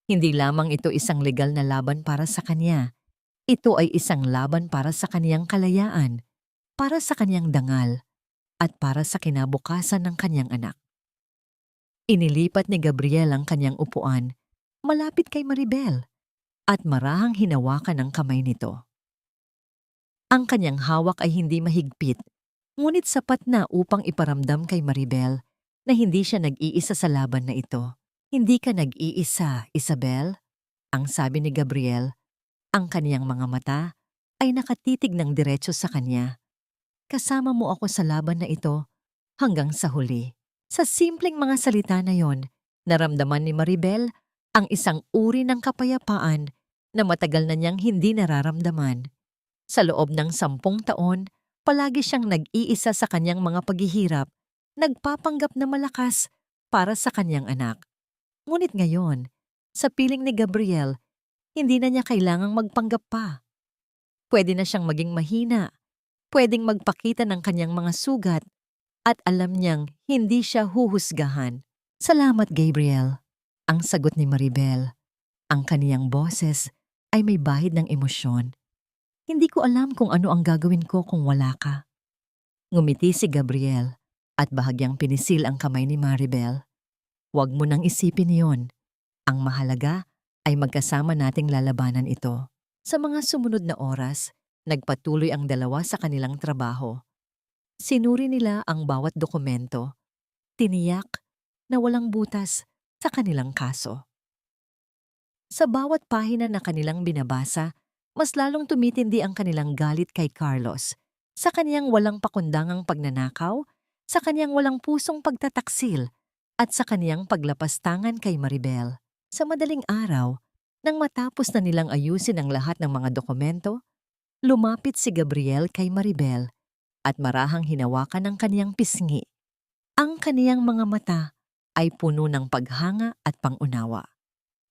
Hindi lamang ito isang legal na laban para sa kanya. Ito ay isang laban para sa kaniyang kalayaan, para sa kaniyang dangal, at para sa kinabukasan ng kaniyang anak. Inilipat ni Gabriel ang kaniyang upuan, malapit kay Maribel, at marahang hinawakan ang kamay nito. Ang kaniyang hawak ay hindi mahigpit, ngunit sapat na upang iparamdam kay Maribel na hindi siya nag-iisa sa laban na ito. Hindi ka nag-iisa, Isabel, ang sabi ni Gabriel. Ang kaniyang mga mata ay nakatitig ng diretso sa kanya. Kasama mo ako sa laban na ito hanggang sa huli. Sa simpleng mga salita na yon, naramdaman ni Maribel ang isang uri ng kapayapaan na matagal na niyang hindi nararamdaman. Sa loob ng 10 taon, palagi siyang nag-iisa sa kanyang mga paghihirap, nagpapanggap na malakas para sa kanyang anak. Ngunit ngayon, sa piling ni Gabriel, hindi na niya kailangang magpanggap pa. Pwede na siyang maging mahina, pwedeng magpakita ng kanyang mga sugat, at alam niyang hindi siya huhusgahan. Salamat, Gabriel, ang sagot ni Maribel. Ang kaniyang boses ay may bahid ng emosyon. Hindi ko alam kung ano ang gagawin ko kung wala ka. Ngumiti si Gabriel at bahagyang pinisil ang kamay ni Maribel. Huwag mo nang isipin yon. Ang mahalaga ay magkasama nating lalabanan ito. Sa mga sumunod na oras, nagpatuloy ang dalawa sa kanilang trabaho. Sinuri nila ang bawat dokumento, tiniyak na walang butas sa kanilang kaso. Sa bawat pahina na kanilang binabasa, mas lalong tumitindi ang kanilang galit kay Carlos, sa kaniyang walang pakundangang pagnanakaw, sa kaniyang walang pusong pagtataksil, at sa kaniyang paglapastangan kay Maribel. Sa madaling araw, nang matapos na nilang ayusin ang lahat ng mga dokumento, lumapit si Gabriel kay Maribel at marahang hinawakan ang kaniyang pisngi. Ang kaniyang mga mata ay puno ng paghanga at pangunawa.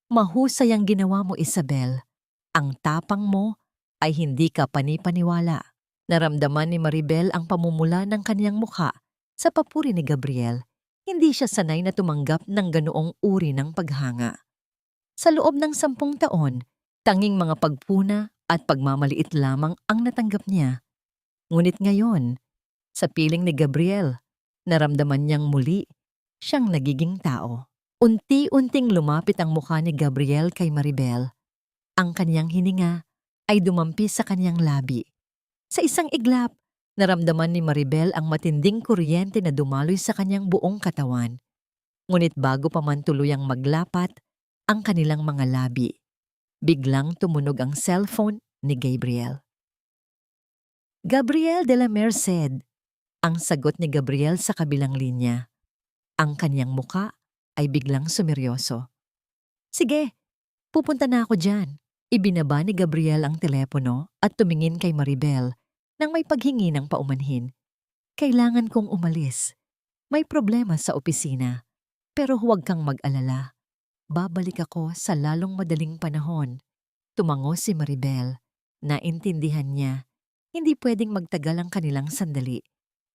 Mahusay ang ginawa mo, Isabel. Ang tapang mo ay hindi ka panipaniwala. Naramdaman ni Maribel ang pamumula ng kaniyang mukha sa papuri ni Gabriel. Hindi siya sanay na tumanggap ng ganoong uri ng paghanga. Sa loob ng 10 taon, tanging mga pagpuna at pagmamaliit lamang ang natanggap niya. Ngunit ngayon, sa piling ni Gabriel, naramdaman niyang muli siyang nagiging tao. Unti-unting lumapit ang mukha ni Gabriel kay Maribel. Ang kaniyang hininga ay dumampi sa kaniyang labi. Sa isang iglap, naramdaman ni Maribel ang matinding kuryente na dumaloy sa kaniyang buong katawan. Ngunit bago pa man tuluyang maglapat ang kanilang mga labi, biglang tumunog ang cellphone ni Gabriel. Gabriel de la Merced, ang sagot ni Gabriel sa kabilang linya. Ang kaniyang muka ay biglang sumeryoso. Sige, pupunta na ako dyan. Ibinaba ni Gabriel ang telepono at tumingin kay Maribel nang may paghingi ng paumanhin. Kailangan kong umalis. May problema sa opisina. Pero huwag kang mag-alala. Babalik ako sa lalong madaling panahon. Tumango si Maribel. Naintindihan niya. Hindi pwedeng magtagal ang kanilang sandali.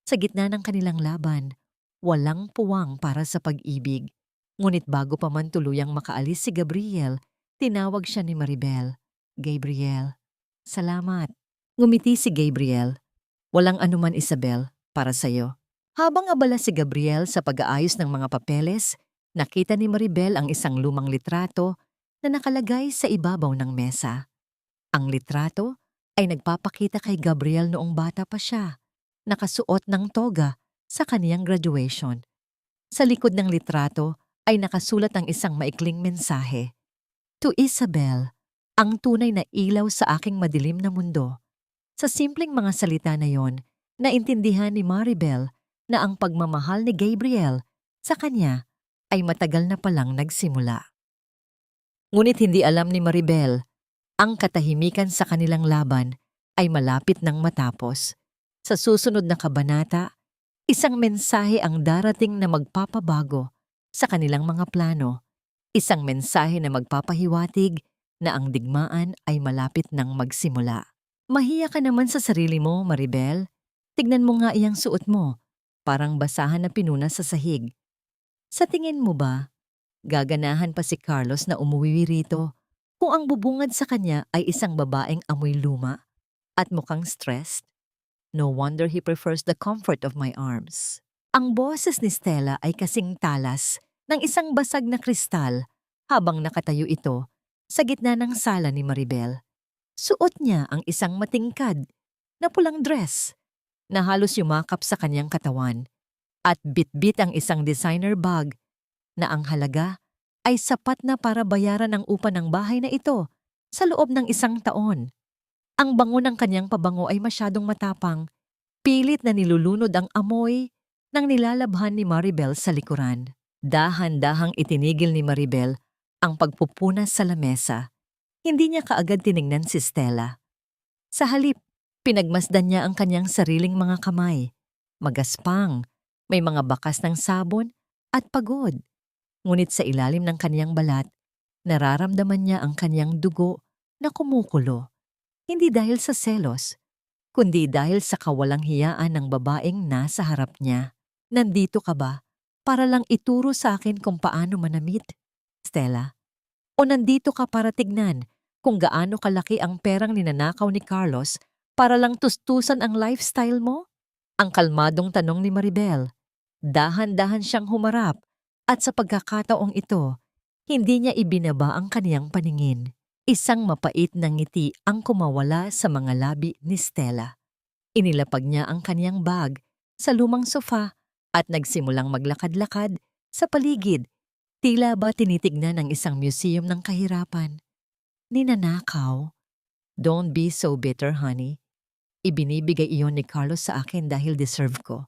Sa gitna ng kanilang laban, walang puwang para sa pag-ibig. Ngunit bago pa man tuluyang makaalis si Gabriel, tinawag siya ni Maribel. Gabriel, salamat. Ngumiti si Gabriel. Walang anuman, Isabel, para sa'yo. Habang abala si Gabriel sa pag-aayos ng mga papeles, nakita ni Maribel ang isang lumang litrato na nakalagay sa ibabaw ng mesa. Ang litrato ay nagpapakita kay Gabriel noong bata pa siya, nakasuot ng toga sa kaniyang graduation. Sa likod ng litrato ay nakasulat ang isang maikling mensahe. To Isabel, ang tunay na ilaw sa aking madilim na mundo. Sa simpleng mga salita na yon, naintindihan ni Maribel na ang pagmamahal ni Gabriel sa kanya ay matagal na palang nagsimula. Ngunit hindi alam ni Maribel, ang katahimikan sa kanilang laban ay malapit nang matapos. Sa susunod na kabanata, isang mensahe ang darating na magpapabago sa kanilang mga plano. Isang mensahe na magpapahiwatig na ang digmaan ay malapit nang magsimula. Mahiya ka naman sa sarili mo, Maribel. Tignan mo nga iyang suot mo. Parang basahan na pinunas sa sahig. Sa tingin mo ba, gaganahan pa si Carlos na umuwi rito kung ang bubungad sa kanya ay isang babaeng amoy luma at mukhang stressed? No wonder he prefers the comfort of my arms. Ang boses ni Stella ay kasing talas ng isang basag na kristal habang nakatayo ito sa gitna ng sala ni Maribel. Suot niya ang isang matingkad na pulang dress na halos yumakap sa kanyang katawan at bitbit ang isang designer bag na ang halaga ay sapat na para bayaran ang upa ng bahay na ito sa loob ng 1 taon. Ang bango ng kanyang pabango ay masyadong matapang, pilit na nilulunod ang amoy nang nilalabhan ni Maribel sa likuran. Dahan-dahang itinigil ni Maribel ang pagpupunas sa lamesa. Hindi niya kaagad tiningnan si Stella. Sa halip, pinagmasdan niya ang kanyang sariling mga kamay. Magaspang, may mga bakas ng sabon at pagod. Ngunit sa ilalim ng kanyang balat, nararamdaman niya ang kanyang dugo na kumukulo. Hindi dahil sa selos, kundi dahil sa kawalang hiyaan ng babaeng nasa harap niya. Nandito ka ba para lang ituro sa akin kung paano manamit, Stella? O nandito ka para tignan kung gaano kalaki ang perang ninanakaw ni Carlos para lang tustusan ang lifestyle mo? Ang kalmadong tanong ni Maribel. Dahan-dahan siyang humarap at sa pagkakataong ito, hindi niya ibinaba ang kaniyang paningin. Isang mapait na ngiti ang kumawala sa mga labi ni Stella. Inilapag niya ang kaniyang bag sa lumang sofa at nagsimulang maglakad-lakad sa paligid. Tila ba tinitignan ang isang museum ng kahirapan. Ninanakaw? Don't be so bitter, honey. Ibinibigay iyon ni Carlos sa akin dahil deserve ko.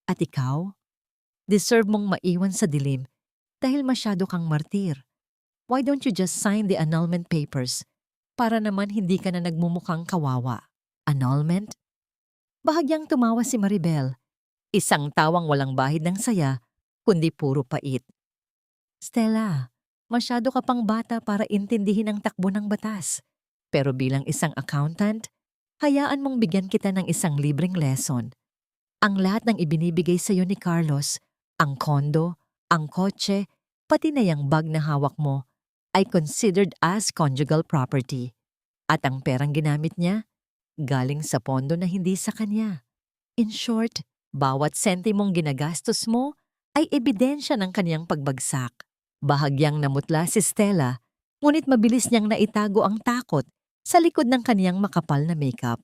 At ikaw? Deserve mong maiwan sa dilim dahil masyado kang martir. Why don't you just sign the annulment papers para naman hindi ka na nagmumukhang kawawa? Annulment? Bahagyang tumawa si Maribel. Isang tawang walang bahid ng saya, kundi puro pait. Stella, masyado ka pang bata para intindihin ang takbo ng batas. Pero bilang isang accountant, hayaan mong bigyan kita ng isang libreng lesson. Ang lahat ng ibinibigay sa iyo ni Carlos, ang kondo, ang kotse, pati na yung bag na hawak mo, ay considered as conjugal property. At ang perang ginamit niya, galing sa pondo na hindi sa kanya. In short, bawat sentimong ginagastos mo ay ebidensya ng kaniyang pagbagsak. Bahagyang namutla si Stella, ngunit mabilis niyang naitago ang takot sa likod ng kaniyang makapal na makeup.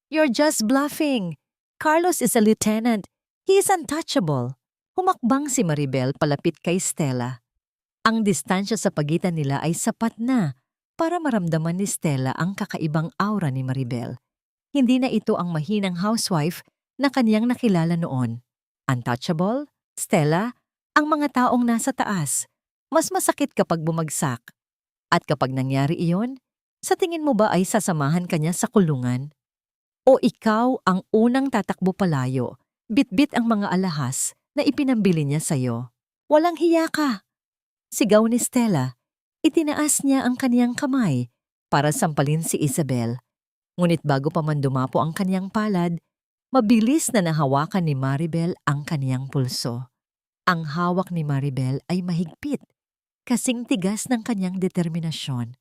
You're just bluffing. Carlos is a lieutenant. He is untouchable. Humakbang si Maribel palapit kay Stella. Ang distansya sa pagitan nila ay sapat na para maramdaman ni Stella ang kakaibang aura ni Maribel. Hindi na ito ang mahinang housewife na kaniyang nakilala noon. Untouchable? Stella, ang mga taong nasa taas, mas masakit kapag bumagsak. At kapag nangyari iyon, sa tingin mo ba ay sasamahan kanya sa kulungan? O ikaw ang unang tatakbo palayo, bitbit ang mga alahas na ipinambili niya sa'yo? Walang hiya ka! Sigaw ni Stella. Itinaas niya ang kaniyang kamay para sampalin si Isabel. Ngunit bago pa man dumapo ang kaniyang palad, mabilis na nahawakan ni Maribel ang kaniyang pulso. Ang hawak ni Maribel ay mahigpit, kasing tigas ng kaniyang determinasyon.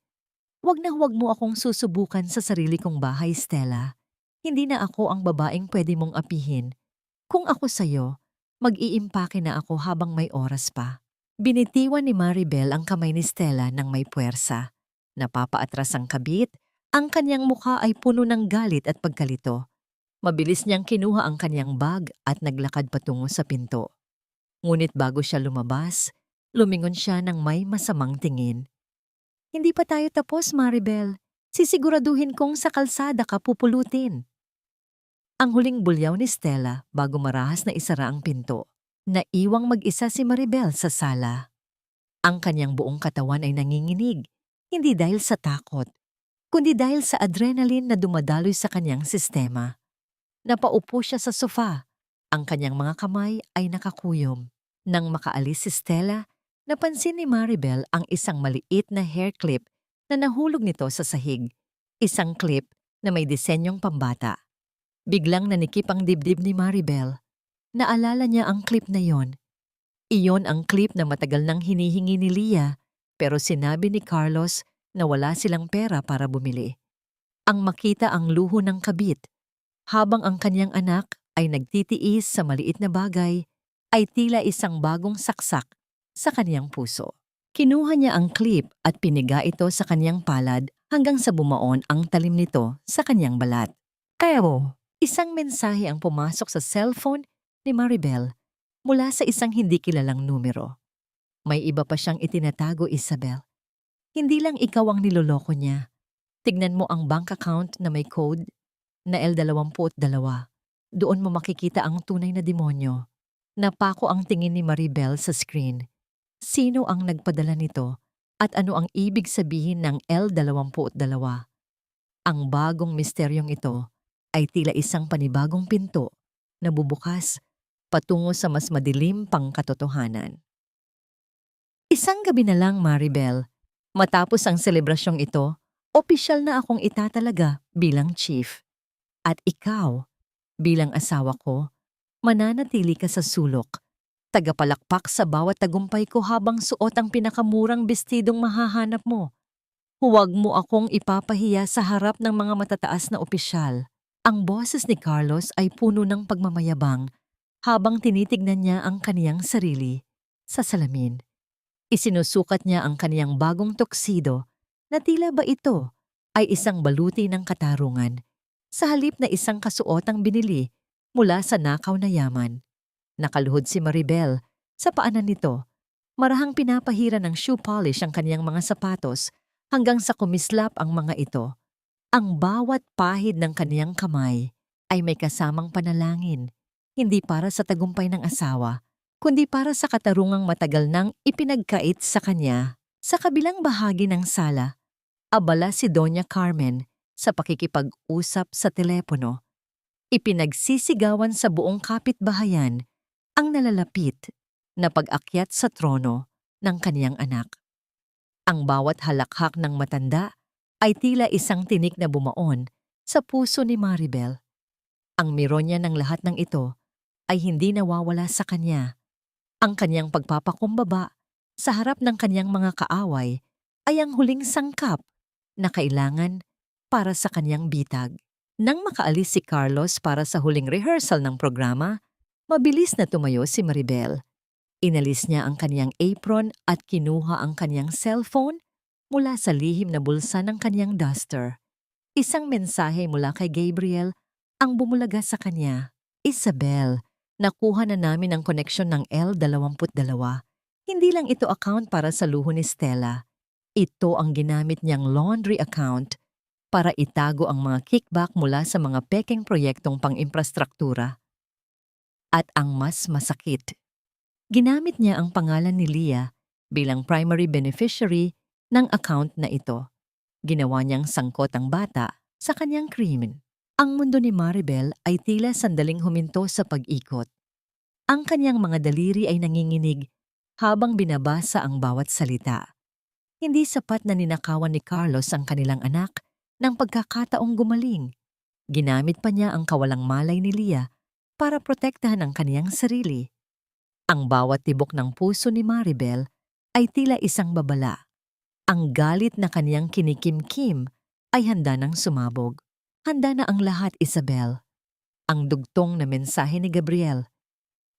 Huwag na huwag mo akong susubukan sa sarili kong bahay, Stella. Hindi na ako ang babaeng pwede mong apihin. Kung ako sa'yo, mag-iimpake na ako habang may oras pa. Binitiwan ni Maribel ang kamay ni Stella ng may puwersa. Napapaatras ang kabit, ang kanyang mukha ay puno ng galit at pagkalito. Mabilis niyang kinuha ang kanyang bag at naglakad patungo sa pinto. Ngunit bago siya lumabas, lumingon siya ng may masamang tingin. Hindi pa tayo tapos, Maribel. Sisiguraduhin kong sa kalsada ka pupulutin. Ang huling bulyaw ni Stella bago marahas na isara ang pinto. Naiwang mag-isa si Maribel sa sala. Ang kanyang buong katawan ay nanginginig, hindi dahil sa takot, kundi dahil sa adrenaline na dumadaloy sa kanyang sistema. Napaupo siya sa sofa. Ang kanyang mga kamay ay nakakuyom. Nang makaalis si Stella, napansin ni Maribel ang isang maliit na hair clip na nahulog nito sa sahig. Isang clip na may disenyong pambata. Biglang nanikip ang dibdib ni Maribel. Naalala niya ang clip na yon. Iyon ang clip na matagal nang hinihingi ni Leah, pero sinabi ni Carlos na wala silang pera para bumili. Ang makita ang luho ng kabit, habang ang kanyang anak ay nagtitiis sa maliit na bagay, ay tila isang bagong saksak sa kanyang puso. Kinuha niya ang clip at piniga ito sa kanyang palad hanggang sa bumaon ang talim nito sa kanyang balat. Kaya isang mensahe ang pumasok sa cellphone ni Maribel mula sa isang hindi kilalang numero. May iba pa siyang itinatago, Isabel. Hindi lang ikaw ang niloloko niya. Tignan mo ang bank account na may code na L22. Doon mo makikita ang tunay na demonyo. Napako ang tingin ni Maribel sa screen. Sino ang nagpadala nito at ano ang ibig sabihin ng L22? Ang bagong misteryong ito ay tila isang panibagong pinto na bubukas patungo sa mas madilim pang katotohanan. Isang gabi na lang, Maribel. Matapos ang selebrasyong ito, opisyal na akong itatalaga bilang chief. At ikaw, bilang asawa ko, mananatili ka sa sulok. Tagapalakpak sa bawat tagumpay ko habang suot ang pinakamurang bestidong mahahanap mo. Huwag mo akong ipapahiya sa harap ng mga matataas na opisyal. Ang boses ni Carlos ay puno ng pagmamayabang habang tinitignan niya ang kaniyang sarili sa salamin. Isinusukat niya ang kaniyang bagong tuxedo na tila ba ito ay isang baluti ng katarungan sa halip na isang kasuotang binili mula sa nakaw na yaman. Nakaluhod si Maribel sa paanan nito. Marahang pinapahira ng shoe polish ang kaniyang mga sapatos hanggang sa kumislap ang mga ito. Ang bawat pahid ng kaniyang kamay ay may kasamang panalangin, hindi para sa tagumpay ng asawa, kundi para sa katarungang matagal nang ipinagkait sa kanya. Sa kabilang bahagi ng sala, abala si Doña Carmen sa pakikipag-usap sa telepono. Ipinagsisigawan sa buong kapitbahayan ang nalalapit na pag-akyat sa trono ng kaniyang anak. Ang bawat halakhak ng matanda ay tila isang tinik na bumaon sa puso ni Maribel. Ang mironya ng lahat ng ito ay hindi nawawala sa kanya. Ang kanyang pagpapakumbaba sa harap ng kanyang mga kaaway ay ang huling sangkap na kailangan para sa kanyang bitag. Nang makaalis si Carlos para sa huling rehearsal ng programa, mabilis na tumayo si Maribel. Inalis niya ang kanyang apron at kinuha ang kanyang cellphone mula sa lihim na bulsa ng kanyang duster. Isang mensahe mula kay Gabriel ang bumulaga sa kanya. Isabel, nakuha na namin ang koneksyon ng L22. Hindi lang ito account para sa luho ni Stella. Ito ang ginamit niyang laundry account para itago ang mga kickback mula sa mga pekeng proyektong pang-imprastruktura. At ang mas masakit, ginamit niya ang pangalan ni Leah bilang primary beneficiary ng account na ito. Ginawa niyang sangkot ang bata sa kanyang krimen. Ang mundo ni Maribel ay tila sandaling huminto sa pag-ikot. Ang kanyang mga daliri ay nanginginig habang binabasa ang bawat salita. Hindi sapat na ninakawan ni Carlos ang kanilang anak ng pagkakataong gumaling. Ginamit pa niya ang kawalang malay ni Leah para protektahan ang kaniyang sarili. Ang bawat tibok ng puso ni Maribel ay tila isang babala. Ang galit na kaniyang kinikimkim ay handa nang sumabog. Handa na ang lahat, Isabel. Ang dugtong na mensahe ni Gabriel.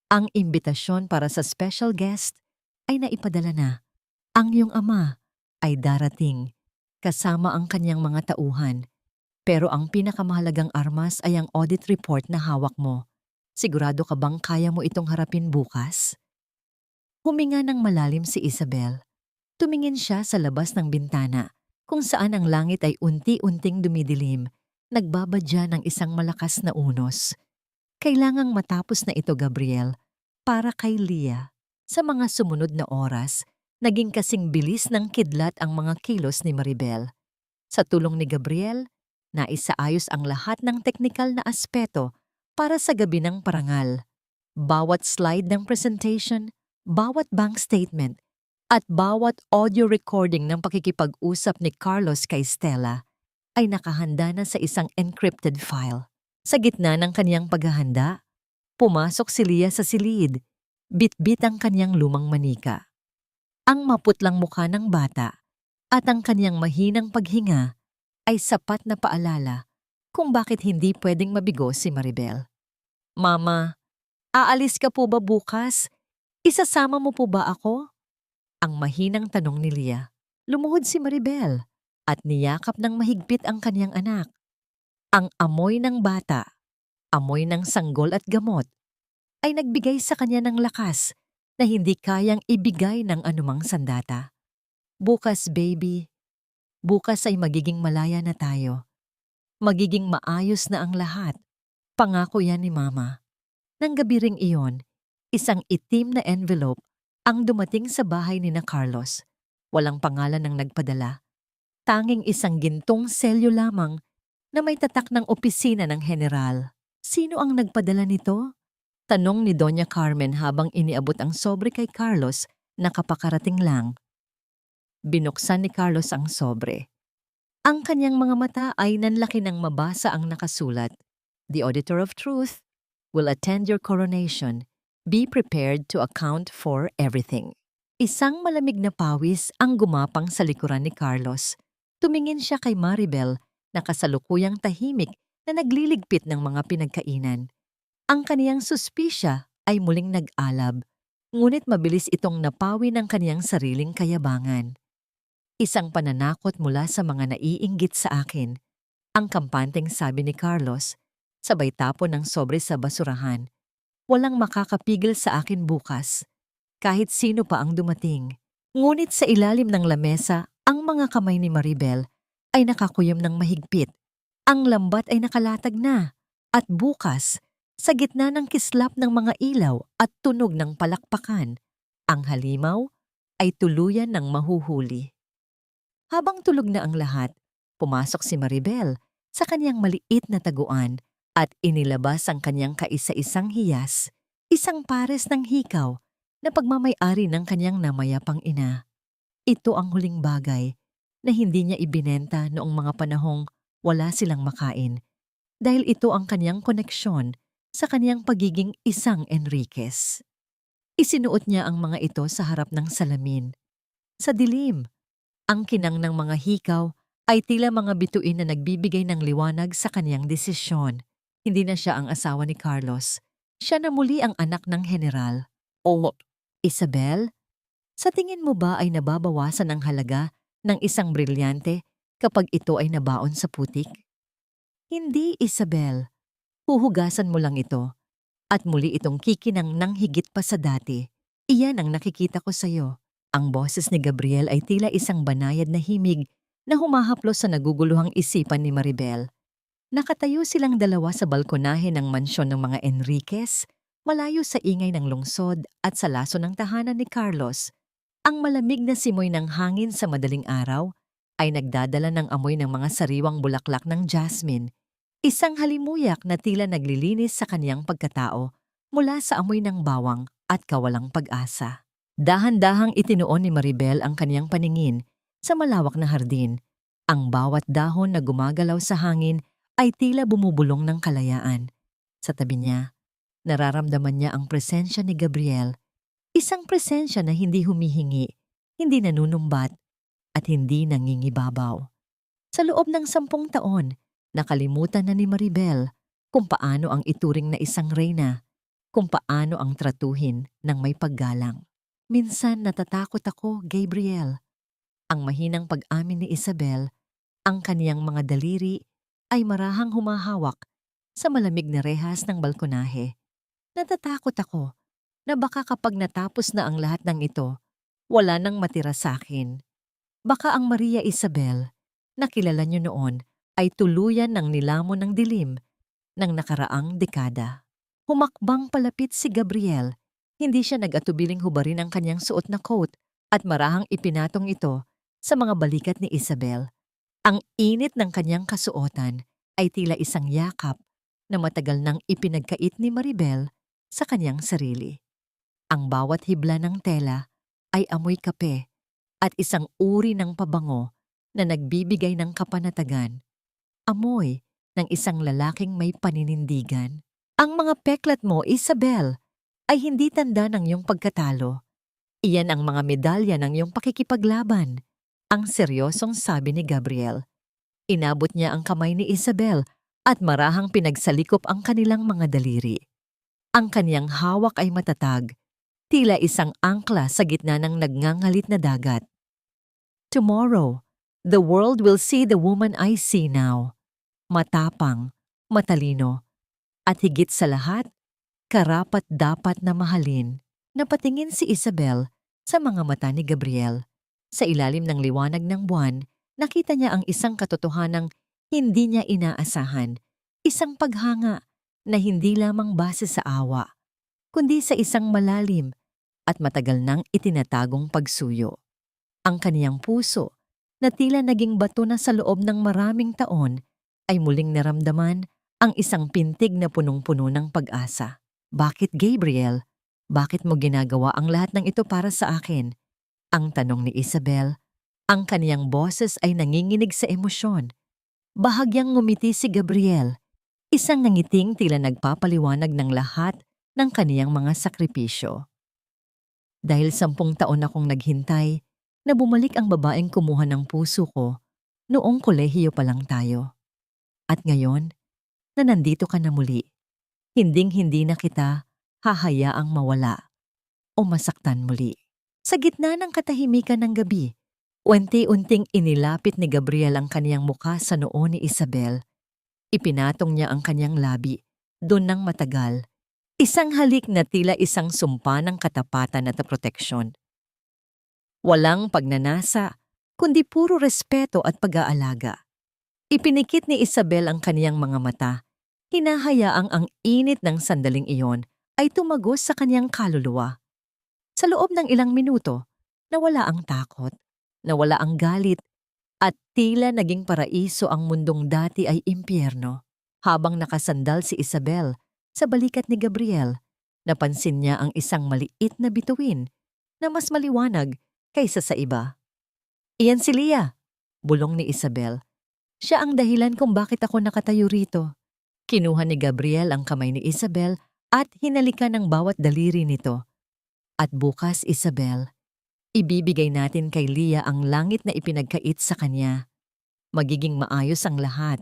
Ang imbitasyon para sa special guest ay naipadala na. Ang iyong ama ay darating kasama ang kanyang mga tauhan. Pero ang pinakamahalagang armas ay ang audit report na hawak mo. Sigurado ka bang kaya mo itong harapin bukas? Huminga ng malalim si Isabel. Tumingin siya sa labas ng bintana kung saan ang langit ay unti-unting dumidilim, nagbabadya ng isang malakas na unos. Kailangang matapos na ito, Gabriel, para kay Leah. Sa mga sumunod na oras, naging kasing bilis ng kidlat ang mga kilos ni Maribel. Sa tulong ni Gabriel, naisaayos ang lahat ng teknikal na aspeto para sa gabi ng parangal. Bawat slide ng presentation, bawat bank statement, at bawat audio recording ng pakikipag-usap ni Carlos kay Stella ay nakahanda na sa isang encrypted file. Sa gitna ng kaniyang paghahanda, pumasok si Leah sa silid, bitbit ang kaniyang lumang manika. Ang maputlang mukha ng bata at ang kaniyang mahinang paghinga ay sapat na paalala kung bakit hindi pwedeng mabigo si Maribel. Mama, aalis ka po ba bukas? Isasama mo po ba ako? Ang mahinang tanong ni Leah. Lumuhod si Maribel at niyakap ng mahigpit ang kaniyang anak. Ang amoy ng bata, amoy ng sanggol at gamot, ay nagbigay sa kanya ng lakas na hindi kayang ibigay ng anumang sandata. Bukas, baby. Bukas ay magiging malaya na tayo. Magiging maayos na ang lahat. Pangako yan ni Mama. Nang gabi ring iyon, isang itim na envelope ang dumating sa bahay ni na Carlos. Walang pangalan ng nagpadala. Tanging isang gintong selyo lamang na may tatak ng opisina ng general. Sino ang nagpadala nito? Tanong ni Doña Carmen habang iniabot ang sobre kay Carlos na kapakarating lang. Binuksan ni Carlos ang sobre. Ang kanyang mga mata ay nanlaki ng mabasa ang nakasulat. The Auditor of Truth will attend your coronation. Be prepared to account for everything. Isang malamig na pawis ang gumapang sa likuran ni Carlos. Tumingin siya kay Maribel na kasalukuyang tahimik na nagliligpit ng mga pinagkainan. Ang kaniyang suspisya ay muling nag-alab, ngunit mabilis itong napawi ng kaniyang sariling kayabangan. Isang pananakot mula sa mga naiinggit sa akin, ang kampanteng sabi ni Carlos, sabay tapon ng sobre sa basurahan. Walang makakapigil sa akin bukas, kahit sino pa ang dumating. Ngunit sa ilalim ng lamesa, ang mga kamay ni Maribel ay nakakuyom ng mahigpit. Ang lambat ay nakalatag na, at bukas, Sa gitna ng kislap ng mga ilaw at tunog ng palakpakan, ang halimaw ay tuluyan ng mahuhuli. Habang tulog na ang lahat, pumasok si Maribel sa kanyang maliit na taguan at inilabas ang kanyang kaisa-isang hiyas, isang pares ng hikaw na pagmamay-ari ng kanyang namayapang ina. Ito ang huling bagay na hindi niya ibinenta noong mga panahong wala silang makain dahil ito ang kanyang koneksyon sa kanyang pagiging isang Enriquez. Isinuot niya ang mga ito sa harap ng salamin. Sa dilim, ang kinang ng mga hikaw ay tila mga bituin na nagbibigay ng liwanag sa kanyang desisyon. Hindi na siya ang asawa ni Carlos. Siya na muli ang anak ng general. O, Isabel, sa tingin mo ba ay nababawasan ang halaga ng isang brilyante kapag ito ay nabaon sa putik? Hindi, Isabel. Huhugasan mo lang ito at muli itong kikinang ng higit pa sa dati. Iyan ang nakikita ko sa iyo. Ang boses ni Gabriel ay tila isang banayad na himig na humahaplos sa naguguluhang isipan ni Maribel. Nakatayo silang dalawa sa balkonahe ng mansyon ng mga Enriquez, malayo sa ingay ng lungsod at sa laso ng tahanan ni Carlos. Ang malamig na simoy ng hangin sa madaling araw ay nagdadala ng amoy ng mga sariwang bulaklak ng jasmine, isang halimuyak na tila naglilinis sa kanyang pagkatao mula sa amoy ng bawang at kawalang pag-asa. Dahan-dahang itinuon ni Maribel ang kanyang paningin sa malawak na hardin. Ang bawat dahon na gumagalaw sa hangin ay tila bumubulong ng kalayaan. Sa tabi niya, nararamdaman niya ang presensya ni Gabriel, isang presensya na hindi humihingi, hindi nanunumbat, at hindi nangingibabaw. Sa loob ng 10 taon, nakalimutan na ni Maribel kung paano ang ituring na isang reyna, kung paano ang tratuhin ng may paggalang. Minsan natatakot ako, Gabriel. Ang mahinang pag-amin ni Isabel, ang kaniyang mga daliri ay marahang humahawak sa malamig na rehas ng balkonahe. Natatakot ako na baka kapag natapos na ang lahat ng ito, wala nang matira sa akin. Baka ang Maria Isabel na kilala niyo noon ay tuluyan ng nilamon ng dilim ng nakaraang dekada. Humakbang palapit si Gabriel. Hindi siya nag-atubiling hubarin ang kanyang suot na coat at marahang ipinatong ito sa mga balikat ni Isabel. Ang init ng kanyang kasuotan ay tila isang yakap na matagal nang ipinagkait ni Maribel sa kanyang sarili. Ang bawat hibla ng tela ay amoy kape at isang uri ng pabango na nagbibigay ng kapanatagan. Amoy ng isang lalaking may paninindigan. Ang mga peklat mo, Isabel, ay hindi tanda ng iyong pagkatalo. Iyan ang mga medalya ng iyong pakikipaglaban. Ang seryosong sabi ni Gabriel. Inabot niya ang kamay ni Isabel at marahang pinagsalikop ang kanilang mga daliri. Ang kaniyang hawak ay matatag, tila isang angkla sa gitna ng nagngangalit na dagat. Tomorrow, the world will see the woman I see now. Matapang, matalino, at higit sa lahat, karapat-dapat na mahalin. Napatingin si Isabel sa mga mata ni Gabriel. Sa ilalim ng liwanag ng buwan, nakita niya ang isang katotohanang hindi niya inaasahan, isang paghanga na hindi lamang base sa awa, kundi sa isang malalim at matagal nang itinatagong pagsuyo. Ang kaniyang puso, na tila naging bato na sa loob ng maraming taon, ay muling naramdaman ang isang pintig na punong-puno ng pag-asa. Bakit, Gabriel? Bakit mo ginagawa ang lahat ng ito para sa akin? Ang tanong ni Isabel. Ang kaniyang boses ay nanginginig sa emosyon. Bahagyang ngumiti si Gabriel, isang nangiting tila nagpapaliwanag ng lahat ng kaniyang mga sakripisyo. Dahil 10 taon akong naghintay na bumalik ang babaeng kumuha ng puso ko noong kolehiyo pa lang tayo. At ngayon, na nandito ka na muli, hinding-hindi na kita hahayaang mawala o masaktan muli. Sa gitna ng katahimikan ng gabi, unti-unting inilapit ni Gabriel ang kaniyang mukha sa noo ni Isabel. Ipinatong niya ang kaniyang labi, doon ng matagal. Isang halik na tila isang sumpa ng katapatan at proteksyon. Walang pagnanasa, kundi puro respeto at pag-aalaga. Ipinikit ni Isabel ang kaniyang mga mata. Hinahayaang ang init ng sandaling iyon ay tumagos sa kanyang kaluluwa. Sa loob ng ilang minuto, nawala ang takot, nawala ang galit, at tila naging paraiso ang mundong dati ay impyerno. Habang nakasandal si Isabel sa balikat ni Gabriel, napansin niya ang isang maliit na bituin na mas maliwanag kaysa sa iba. "Iyan si Leah," bulong ni Isabel. "Siya ang dahilan kung bakit ako nakatayo rito." Kinuha ni Gabriel ang kamay ni Isabel at hinalikan ng bawat daliri nito. "At bukas, Isabel, ibibigay natin kay Leah ang langit na ipinagkait sa kanya. Magiging maayos ang lahat."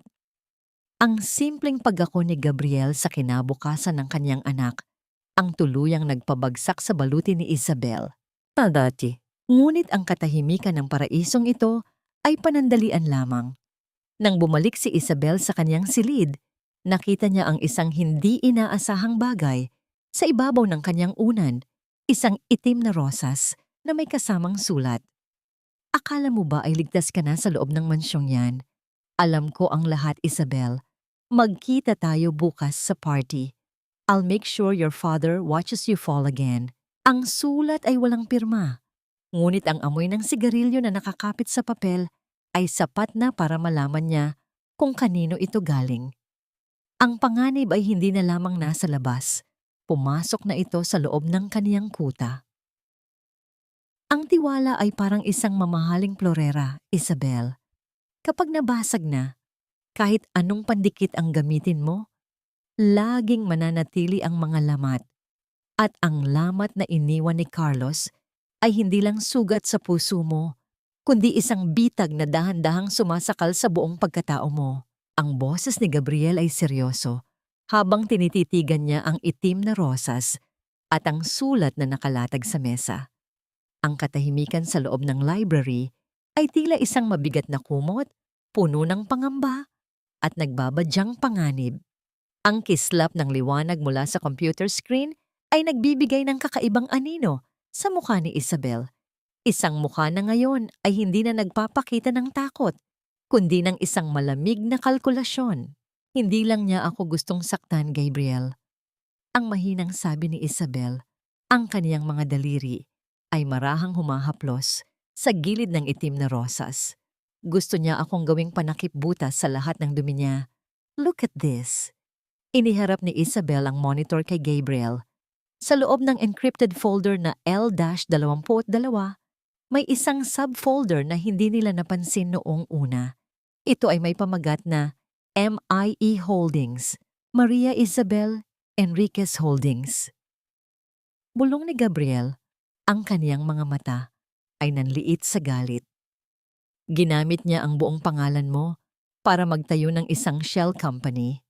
Ang simpleng pag-ako ni Gabriel sa kinabukasan ng kanyang anak ang tuluyang nagpabagsak sa baluti ni Isabel. Dati, ngunit ang katahimikan ng paraisong ito ay panandalian lamang. Nang bumalik si Isabel sa kanyang silid, nakita niya ang isang hindi inaasahang bagay sa ibabaw ng kanyang unan, isang itim na rosas na may kasamang sulat. "Akala mo ba ay ligtas ka na sa loob ng mansyong yan? Alam ko ang lahat, Isabel. Magkita tayo bukas sa party. I'll make sure your father watches you fall again." Ang sulat ay walang pirma, ngunit ang amoy ng sigarilyo na nakakapit sa papel ay sapat na para malaman niya kung kanino ito galing. Ang panganib ay hindi na lamang nasa labas, pumasok na ito sa loob ng kaniyang kuta. Ang tiwala ay parang isang mamahaling florera, Isabel. Kapag nabasag na, kahit anong pandikit ang gamitin mo, laging mananatili ang mga lamat. At ang lamat na iniwan ni Carlos ay hindi lang sugat sa puso mo, kundi isang bitag na dahan-dahang sumasakal sa buong pagkatao mo. Ang boses ni Gabriel ay seryoso, habang tinititigan niya ang itim na rosas at ang sulat na nakalatag sa mesa. Ang katahimikan sa loob ng library ay tila isang mabigat na kumot, puno ng pangamba at nagbabadyang panganib. Ang kislap ng liwanag mula sa computer screen ay nagbibigay ng kakaibang anino sa mukha ni Isabel. Isang mukha na ngayon ay hindi na nagpapakita ng takot, kundi ng isang malamig na kalkulasyon. "Hindi lang niya ako gustong saktan, Gabriel." Ang mahinang sabi ni Isabel. Ang kaniyang mga daliri ay marahang humahaplos sa gilid ng itim na rosas. "Gusto niya akong gawing panakip butas sa lahat ng dumi niya. Look at this." Iniharap ni Isabel ang monitor kay Gabriel. Sa loob ng encrypted folder na L-22, may isang subfolder na hindi nila napansin noong una. Ito ay may pamagat na MIE Holdings, Maria Isabel Enriquez Holdings. Bulong ni Gabriel, ang kaniyang mga mata ay nanliit sa galit. "Ginamit niya ang buong pangalan mo para magtayo ng isang shell company.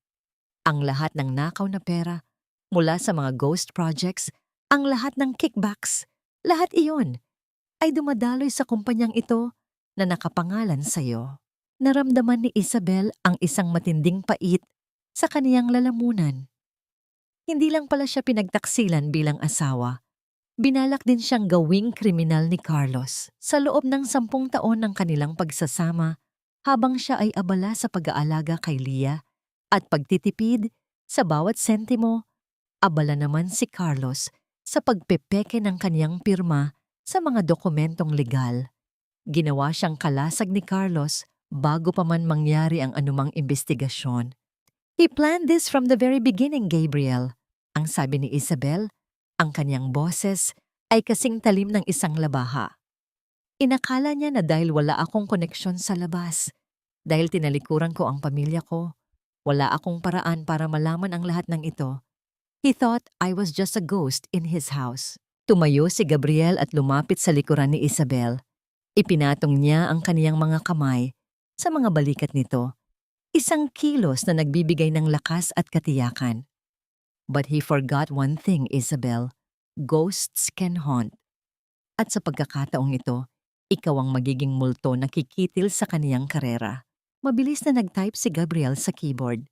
Ang lahat ng nakaw na pera, mula sa mga ghost projects, ang lahat ng kickbacks, lahat iyon ay dumadaloy sa kumpanyang ito na nakapangalan sa iyo." Naramdaman ni Isabel ang isang matinding pait sa kaniyang lalamunan. Hindi lang pala siya pinagtaksilan bilang asawa. Binalak din siyang gawing kriminal ni Carlos sa loob ng 10 taon ng kanilang pagsasama habang siya ay abala sa pag-aalaga kay Leah at pagtitipid sa bawat sentimo. Abala naman si Carlos sa pagpepeke ng kaniyang pirma sa mga dokumentong legal. Ginawa siyang kalasag ni Carlos bago pa man mangyari ang anumang investigasyon. "He planned this from the very beginning, Gabriel," ang sabi ni Isabel. Ang kanyang boses ay kasing talim ng isang labaha. "Inakala niya na dahil wala akong koneksyon sa labas, dahil tinalikuran ko ang pamilya ko, wala akong paraan para malaman ang lahat ng ito. He thought I was just a ghost in his house." Tumayo si Gabriel at lumapit sa likuran ni Isabel. Ipinatong niya ang kaniyang mga kamay sa mga balikat nito, isang kilos na nagbibigay ng lakas at katiyakan. "But he forgot one thing, Isabel. Ghosts can haunt. At sa pagkakataong ito, ikaw ang magiging multo na kikitil sa kaniyang karera." Mabilis na nag-type si Gabriel sa keyboard.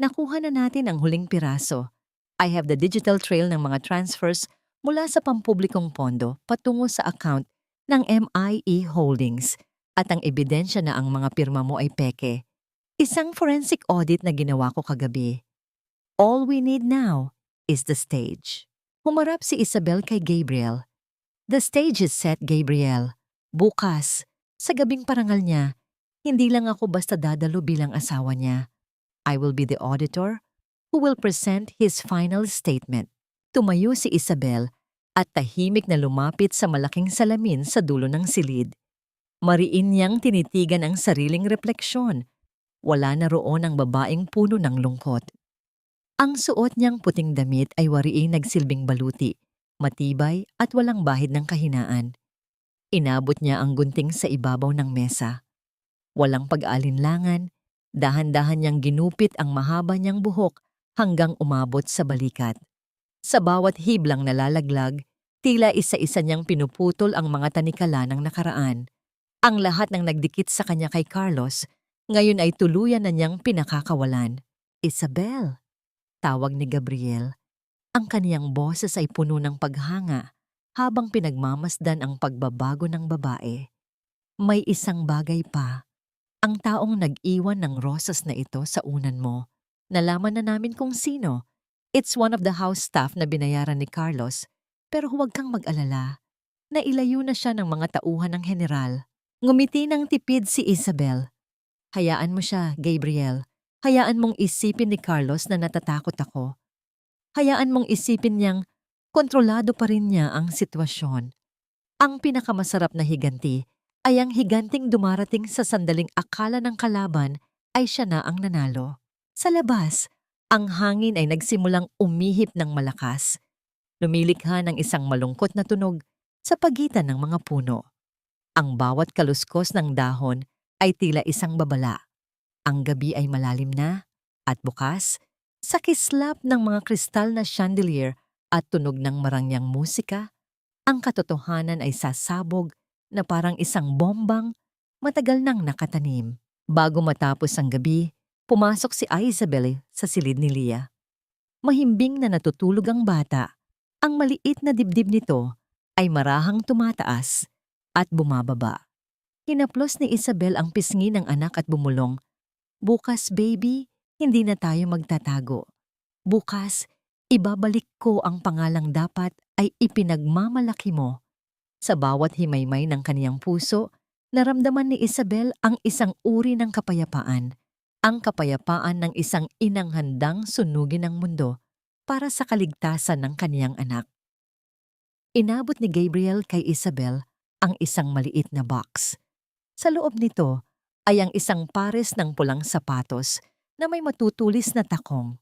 "Nakuha na natin ang huling piraso. I have the digital trail ng mga transfers mula sa pampublikong pondo patungo sa account ng MIE Holdings at ang ebidensya na ang mga pirma mo ay peke. Isang forensic audit na ginawa ko kagabi. All we need now is the stage. Humarap si Isabel kay Gabriel. The stage is set, Gabriel. Bukas, sa gabing parangal niya, hindi lang ako basta dadalo bilang asawa niya. I will be the auditor who will present his final statement. Tumayo si Isabel at tahimik na lumapit sa malaking salamin sa dulo ng silid. Mariin niyang tinitigan ang sariling refleksyon. Wala na roon ang babaeng puno ng lungkot. Ang suot niyang puting damit ay wariing nagsilbing baluti, matibay at walang bahid ng kahinaan. Inabot niya ang gunting sa ibabaw ng mesa. Walang pag-alinlangan, dahan-dahan niyang ginupit ang mahaba niyang buhok hanggang umabot sa balikat. Sa bawat hiblang nalalaglag, tila isa-isa niyang pinuputol ang mga tanikala ng nakaraan. Ang lahat ng nagdikit sa kanya kay Carlos, ngayon ay tuluyan na niyang pinakakawalan. Isabel, tawag ni Gabriel. Ang kaniyang boses ay puno ng paghanga habang pinagmamasdan ang pagbabago ng babae. May isang bagay pa. Ang taong nag-iwan ng rosas na ito sa unan mo. Nalaman na namin kung sino. It's one of the house staff na binayaran ni Carlos. Pero huwag kang mag-alala. Nailayo na siya ng mga tauhan ng general. Ngumiti ng tipid si Isabel. Hayaan mo siya, Gabriel. Hayaan mong isipin ni Carlos na natatakot ako. Hayaan mong isipin niyang kontrolado pa rin niya ang sitwasyon. Ang pinakamasarap na higanti ay ang higanting dumarating sa sandaling akala ng kalaban ay siya na ang nanalo. Sa labas, ang hangin ay nagsimulang umihip ng malakas. Lumilikha ng isang malungkot na tunog sa pagitan ng mga puno. Ang bawat kaluskos ng dahon ay tila isang babala. Ang gabi ay malalim na at bukas, sa kislap ng mga kristal na chandelier at tunog ng marangyang musika, ang katotohanan ay sasabog na parang isang bombang matagal nang nakatanim. Bago matapos ang gabi, pumasok si Isabel sa silid ni Leah. Mahimbing na natutulog ang bata. Ang maliit na dibdib nito ay marahang tumataas at bumababa. Hinaplos ni Isabel ang pisngi ng anak at bumulong, "Bukas, baby, hindi na tayo magtatago. Bukas, ibabalik ko ang pangalang dapat ay ipinagmamalaki mo." Sa bawat himaymay ng kaniyang puso, naramdaman ni Isabel ang isang uri ng kapayapaan. Ang kapayapaan ng isang inang handang sunugin ang mundo para sa kaligtasan ng kaniyang anak. Inabot ni Gabriel kay Isabel ang isang maliit na box. Sa loob nito ay ang isang pares ng pulang sapatos na may matutulis na takong.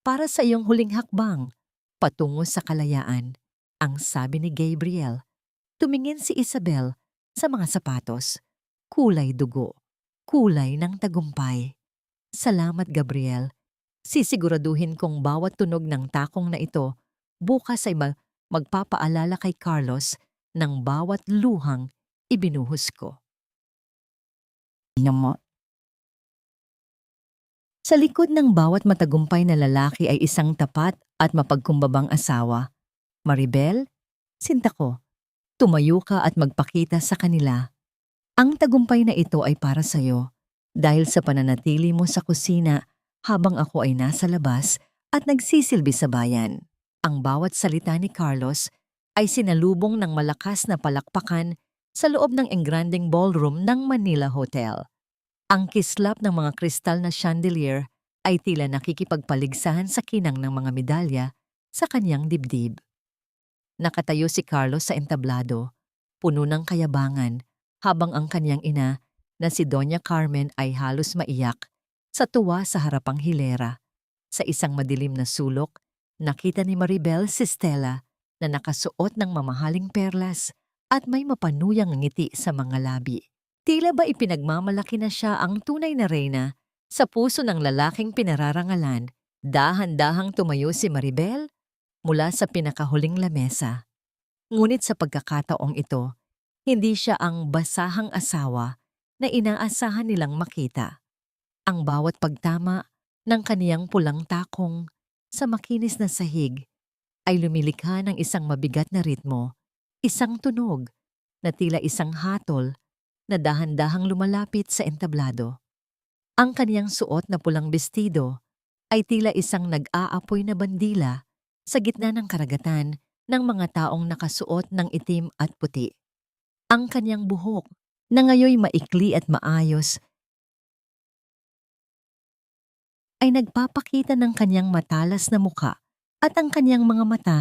"Para sa iyong huling hakbang, patungo sa kalayaan," ang sabi ni Gabriel. Tumingin si Isabel sa mga sapatos. Kulay dugo, kulay ng tagumpay. "Salamat, Gabriel. Sisiguraduhin kong bawat tunog ng takong na ito bukas ay magpapaalala kay Carlos ng bawat luhang ibinuhos ko." Sa likod ng bawat matagumpay na lalaki ay isang tapat at mapagkumbabang asawa. "Maribel, sinta ko, tumayo ka at magpakita sa kanila. Ang tagumpay na ito ay para sa'yo dahil sa pananatili mo sa kusina habang ako ay nasa labas at nagsisilbi sa bayan." Ang bawat salita ni Carlos ay sinalubong ng malakas na palakpakan sa loob ng engranding ballroom ng Manila Hotel. Ang kislap ng mga kristal na chandelier ay tila nakikipagpaligsahan sa kinang ng mga medalya sa kanyang dibdib. Nakatayo si Carlos sa entablado, puno ng kayabangan, habang ang kanyang ina na si Doña Carmen ay halos maiyak sa tuwa sa harapang hilera. Sa isang madilim na sulok, nakita ni Maribel si Stella na nakasuot ng mamahaling perlas at may mapanuyang ngiti sa mga labi. Tila ba ipinagmamalaki na siya ang tunay na reyna sa puso ng lalaking pinararangalan. Dahan-dahang tumayo si Maribel mula sa pinakahuling lamesa. Ngunit sa pagkakataong ito, hindi siya ang basahang asawa na inaasahan nilang makita. Ang bawat pagtama ng kaniyang pulang takong sa makinis na sahig ay lumilikha ng isang mabigat na ritmo, isang tunog na tila isang hatol na dahan-dahang lumalapit sa entablado. Ang kaniyang suot na pulang bestido ay tila isang nag-aapoy na bandila sa gitna ng karagatan ng mga taong nakasuot ng itim at puti. Ang kanyang buhok, na ngayoy maikli at maayos, ay nagpapakita ng kanyang matalas na muka at ang kanyang mga mata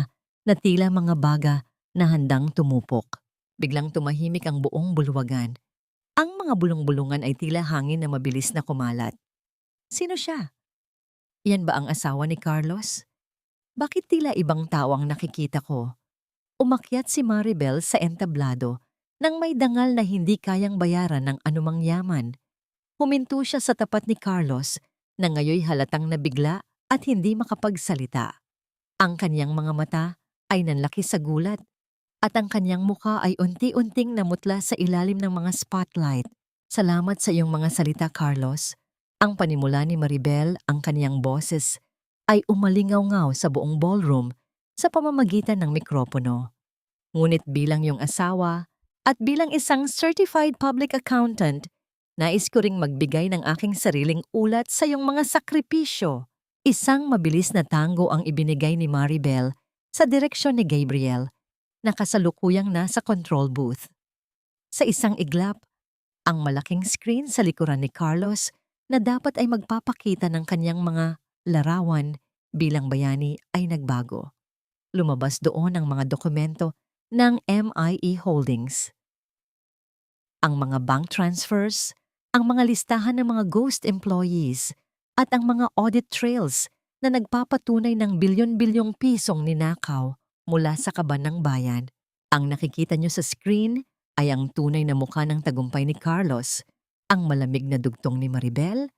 na tila mga baga na handang tumupok. Biglang tumahimik ang buong bulwagan. Ang mga bulong-bulungan ay tila hangin na mabilis na kumalat. Sino siya? Yan ba ang asawa ni Carlos? Bakit tila ibang tao ang nakikita ko? Umakyat si Maribel sa entablado nang may dangal na hindi kayang bayaran ng anumang yaman. Huminto siya sa tapat ni Carlos na ngayoy halatang nabigla at hindi makapagsalita. Ang kanyang mga mata ay nanlaki sa gulat at ang kanyang mukha ay unti-unting namutla sa ilalim ng mga spotlight. Salamat sa iyong mga salita, Carlos. Ang panimula ni Maribel, ang kanyang boses, ay umalingaw-ngaw sa buong ballroom sa pamamagitan ng mikropono. Ngunit bilang iyong asawa at bilang isang certified public accountant, nais ko ring magbigay ng aking sariling ulat sa iyong mga sakripisyo. Isang mabilis na tango ang ibinigay ni Maribel sa direksyon ni Gabriel, na kasalukuyang nasa control booth. Sa isang iglap, ang malaking screen sa likuran ni Carlos na dapat ay magpapakita ng kanyang mga larawan bilang bayani ay nagbago. Lumabas doon ang mga dokumento ng MIE Holdings. Ang mga bank transfers, ang mga listahan ng mga ghost employees, at ang mga audit trails na nagpapatunay ng bilyon-bilyong pisong ninakaw mula sa kaban ng bayan. Ang nakikita nyo sa screen ay ang tunay na mukha ng tagumpay ni Carlos, ang malamig na dugtong ni Maribel,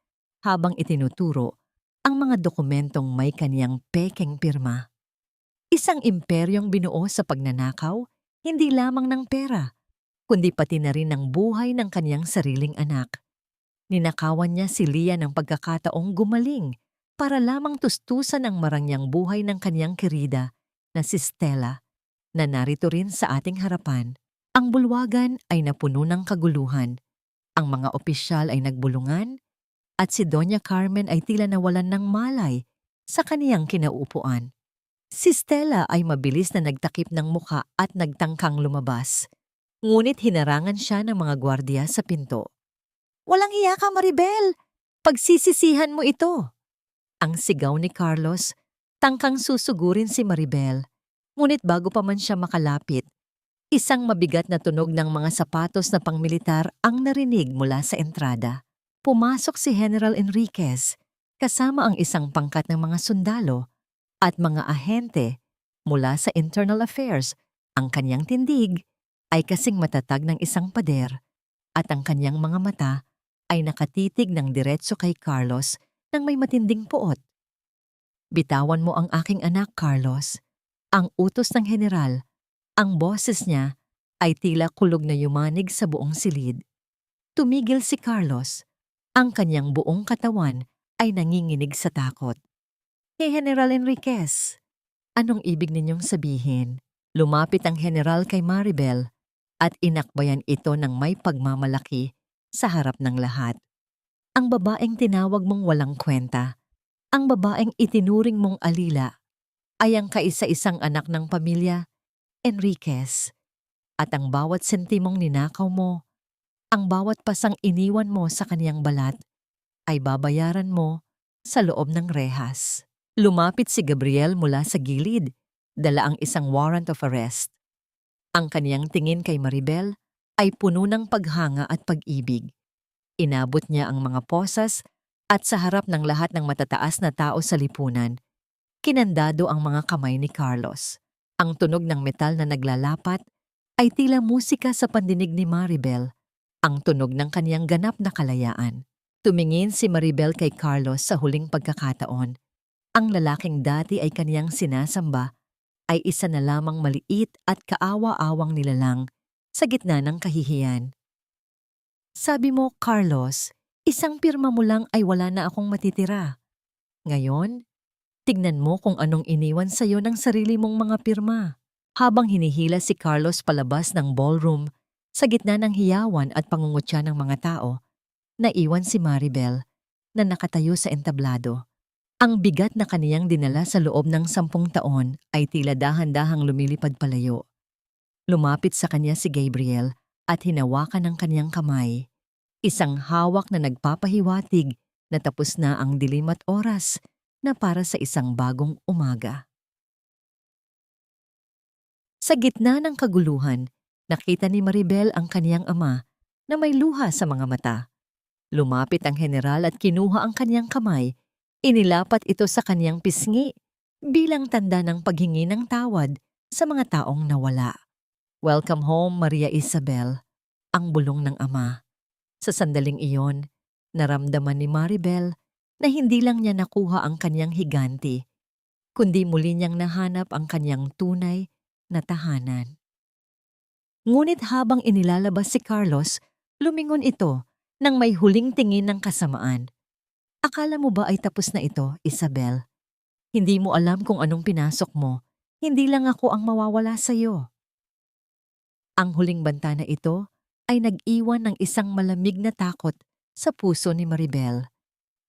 habang itinuturo ang mga dokumentong may kaniyang pekeng pirma. Isang imperyong binuo sa pagnanakaw, hindi lamang ng pera, kundi pati na rin ng buhay ng kaniyang sariling anak. Ninakawan niya si Leah ng pagkakataong gumaling para lamang tustusan ang marangyang buhay ng kaniyang kirida na si Stella, na narito rin sa ating harapan. Ang bulwagan ay napuno ng kaguluhan. Ang mga opisyal ay nagbulungan at si Doña Carmen ay tila nawalan ng malay sa kaniyang kinauupuan. Si Stella ay mabilis na nagtakip ng muka at nagtangkang lumabas. Ngunit hinarangan siya ng mga gwardiya sa pinto. "Walang hiya ka, Maribel! Pagsisisihan mo ito!" Ang sigaw ni Carlos, tangkang susugurin si Maribel. Ngunit bago pa man siya makalapit, isang mabigat na tunog ng mga sapatos na pangmilitar ang narinig mula sa entrada. Pumasok si General Enriquez, kasama ang isang pangkat ng mga sundalo at mga ahente mula sa Internal Affairs. Ang kanyang tindig ay kasing matatag ng isang pader at ang kanyang mga mata ay nakatitig ng diretso kay Carlos nang may matinding puot. "Bitawan mo ang aking anak, Carlos." Ang utos ng general. Ang boses niya ay tila kulog na yumanig sa buong silid. Tumigil si Carlos. Ang kanyang buong katawan ay nanginginig sa takot. "Hey, General Enriquez, anong ibig ninyong sabihin?" Lumapit ang general kay Maribel at inakbayan ito ng may pagmamalaki sa harap ng lahat. "Ang babaeng tinawag mong walang kwenta, ang babaeng itinuring mong alila, ay ang kaisa-isang anak ng pamilya, Enriquez. At ang bawat sentimong ninakaw mo, ang bawat pasang iniwan mo sa kaniyang balat, ay babayaran mo sa loob ng rehas." Lumapit si Gabriel mula sa gilid, dala ang isang warrant of arrest. Ang kaniyang tingin kay Maribel ay puno ng paghanga at pag-ibig. Inabot niya ang mga posas at sa harap ng lahat ng matataas na tao sa lipunan, kinandado ang mga kamay ni Carlos. Ang tunog ng metal na naglalapat ay tila musika sa pandinig ni Maribel, ang tunog ng kaniyang ganap na kalayaan. Tumingin si Maribel kay Carlos sa huling pagkakataon. Ang lalaking dati ay kaniyang sinasamba ay isa na lamang maliit at kaawa-awang nilalang sa gitna ng kahihiyan. "Sabi mo, Carlos, isang pirma mo lang ay wala na akong matitira. Ngayon, tignan mo kung anong iniwan sa'yo ng sarili mong mga pirma." Habang hinihila si Carlos palabas ng ballroom sa gitna ng hiyawan at pangungutya ng mga tao, naiwan si Maribel na nakatayo sa entablado. Ang bigat na kaniyang dinala sa loob ng 10 taon ay tila dahan-dahang lumilipad palayo. Lumapit sa kanya si Gabriel at hinawakan ng kaniyang kamay. Isang hawak na nagpapahiwatig na tapos na ang dilim at oras na para sa isang bagong umaga. Sa gitna ng kaguluhan, nakita ni Maribel ang kaniyang ama na may luha sa mga mata. Lumapit ang general at kinuha ang kaniyang kamay. Inilapat ito sa kaniyang pisngi bilang tanda ng paghingi ng tawad sa mga taong nawala. "Welcome home, Maria Isabel," ang bulong ng ama. Sa sandaling iyon, naramdaman ni Maribel na hindi lang niya nakuha ang kaniyang higanti, kundi muli niyang nahanap ang kaniyang tunay na tahanan. Ngunit habang inilalabas si Carlos, lumingon ito nang may huling tingin ng kasamaan. "Akala mo ba ay tapos na ito, Isabel? Hindi mo alam kung anong pinasok mo. Hindi lang ako ang mawawala sa iyo." Ang huling banta na ito ay nag-iwan ng isang malamig na takot sa puso ni Maribel.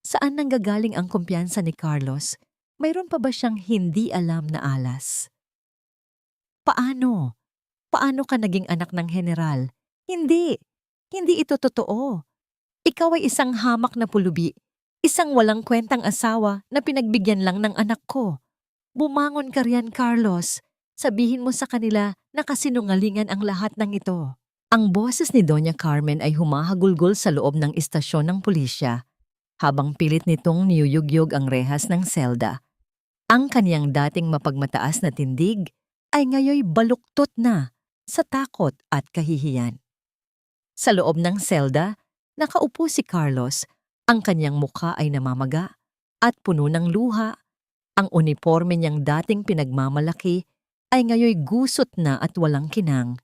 Saan nanggagaling ang kumpiyansa ni Carlos? Mayroon pa ba siyang hindi alam na alas? Paano? Paano ka naging anak ng general? Hindi. Hindi ito totoo. Ikaw ay isang hamak na pulubi. Isang walang kwentang asawa na pinagbigyan lang ng anak ko. Bumangon ka riyan, Carlos. Sabihin mo sa kanila na kasinungalingan ang lahat ng ito. Ang boses ni Doña Carmen ay humahagulgol sa loob ng istasyon ng pulisya habang pilit nitong niyuyugyog ang rehas ng selda. Ang kaniyang dating mapagmataas na tindig ay ngayoy baluktot na sa takot at kahihiyan. Sa loob ng selda, nakaupo si Carlos. Ang kaniyang mukha ay namamaga at puno ng luha. Ang uniforme niyang dating pinagmamalaki ay ngayoy gusot na at walang kinang.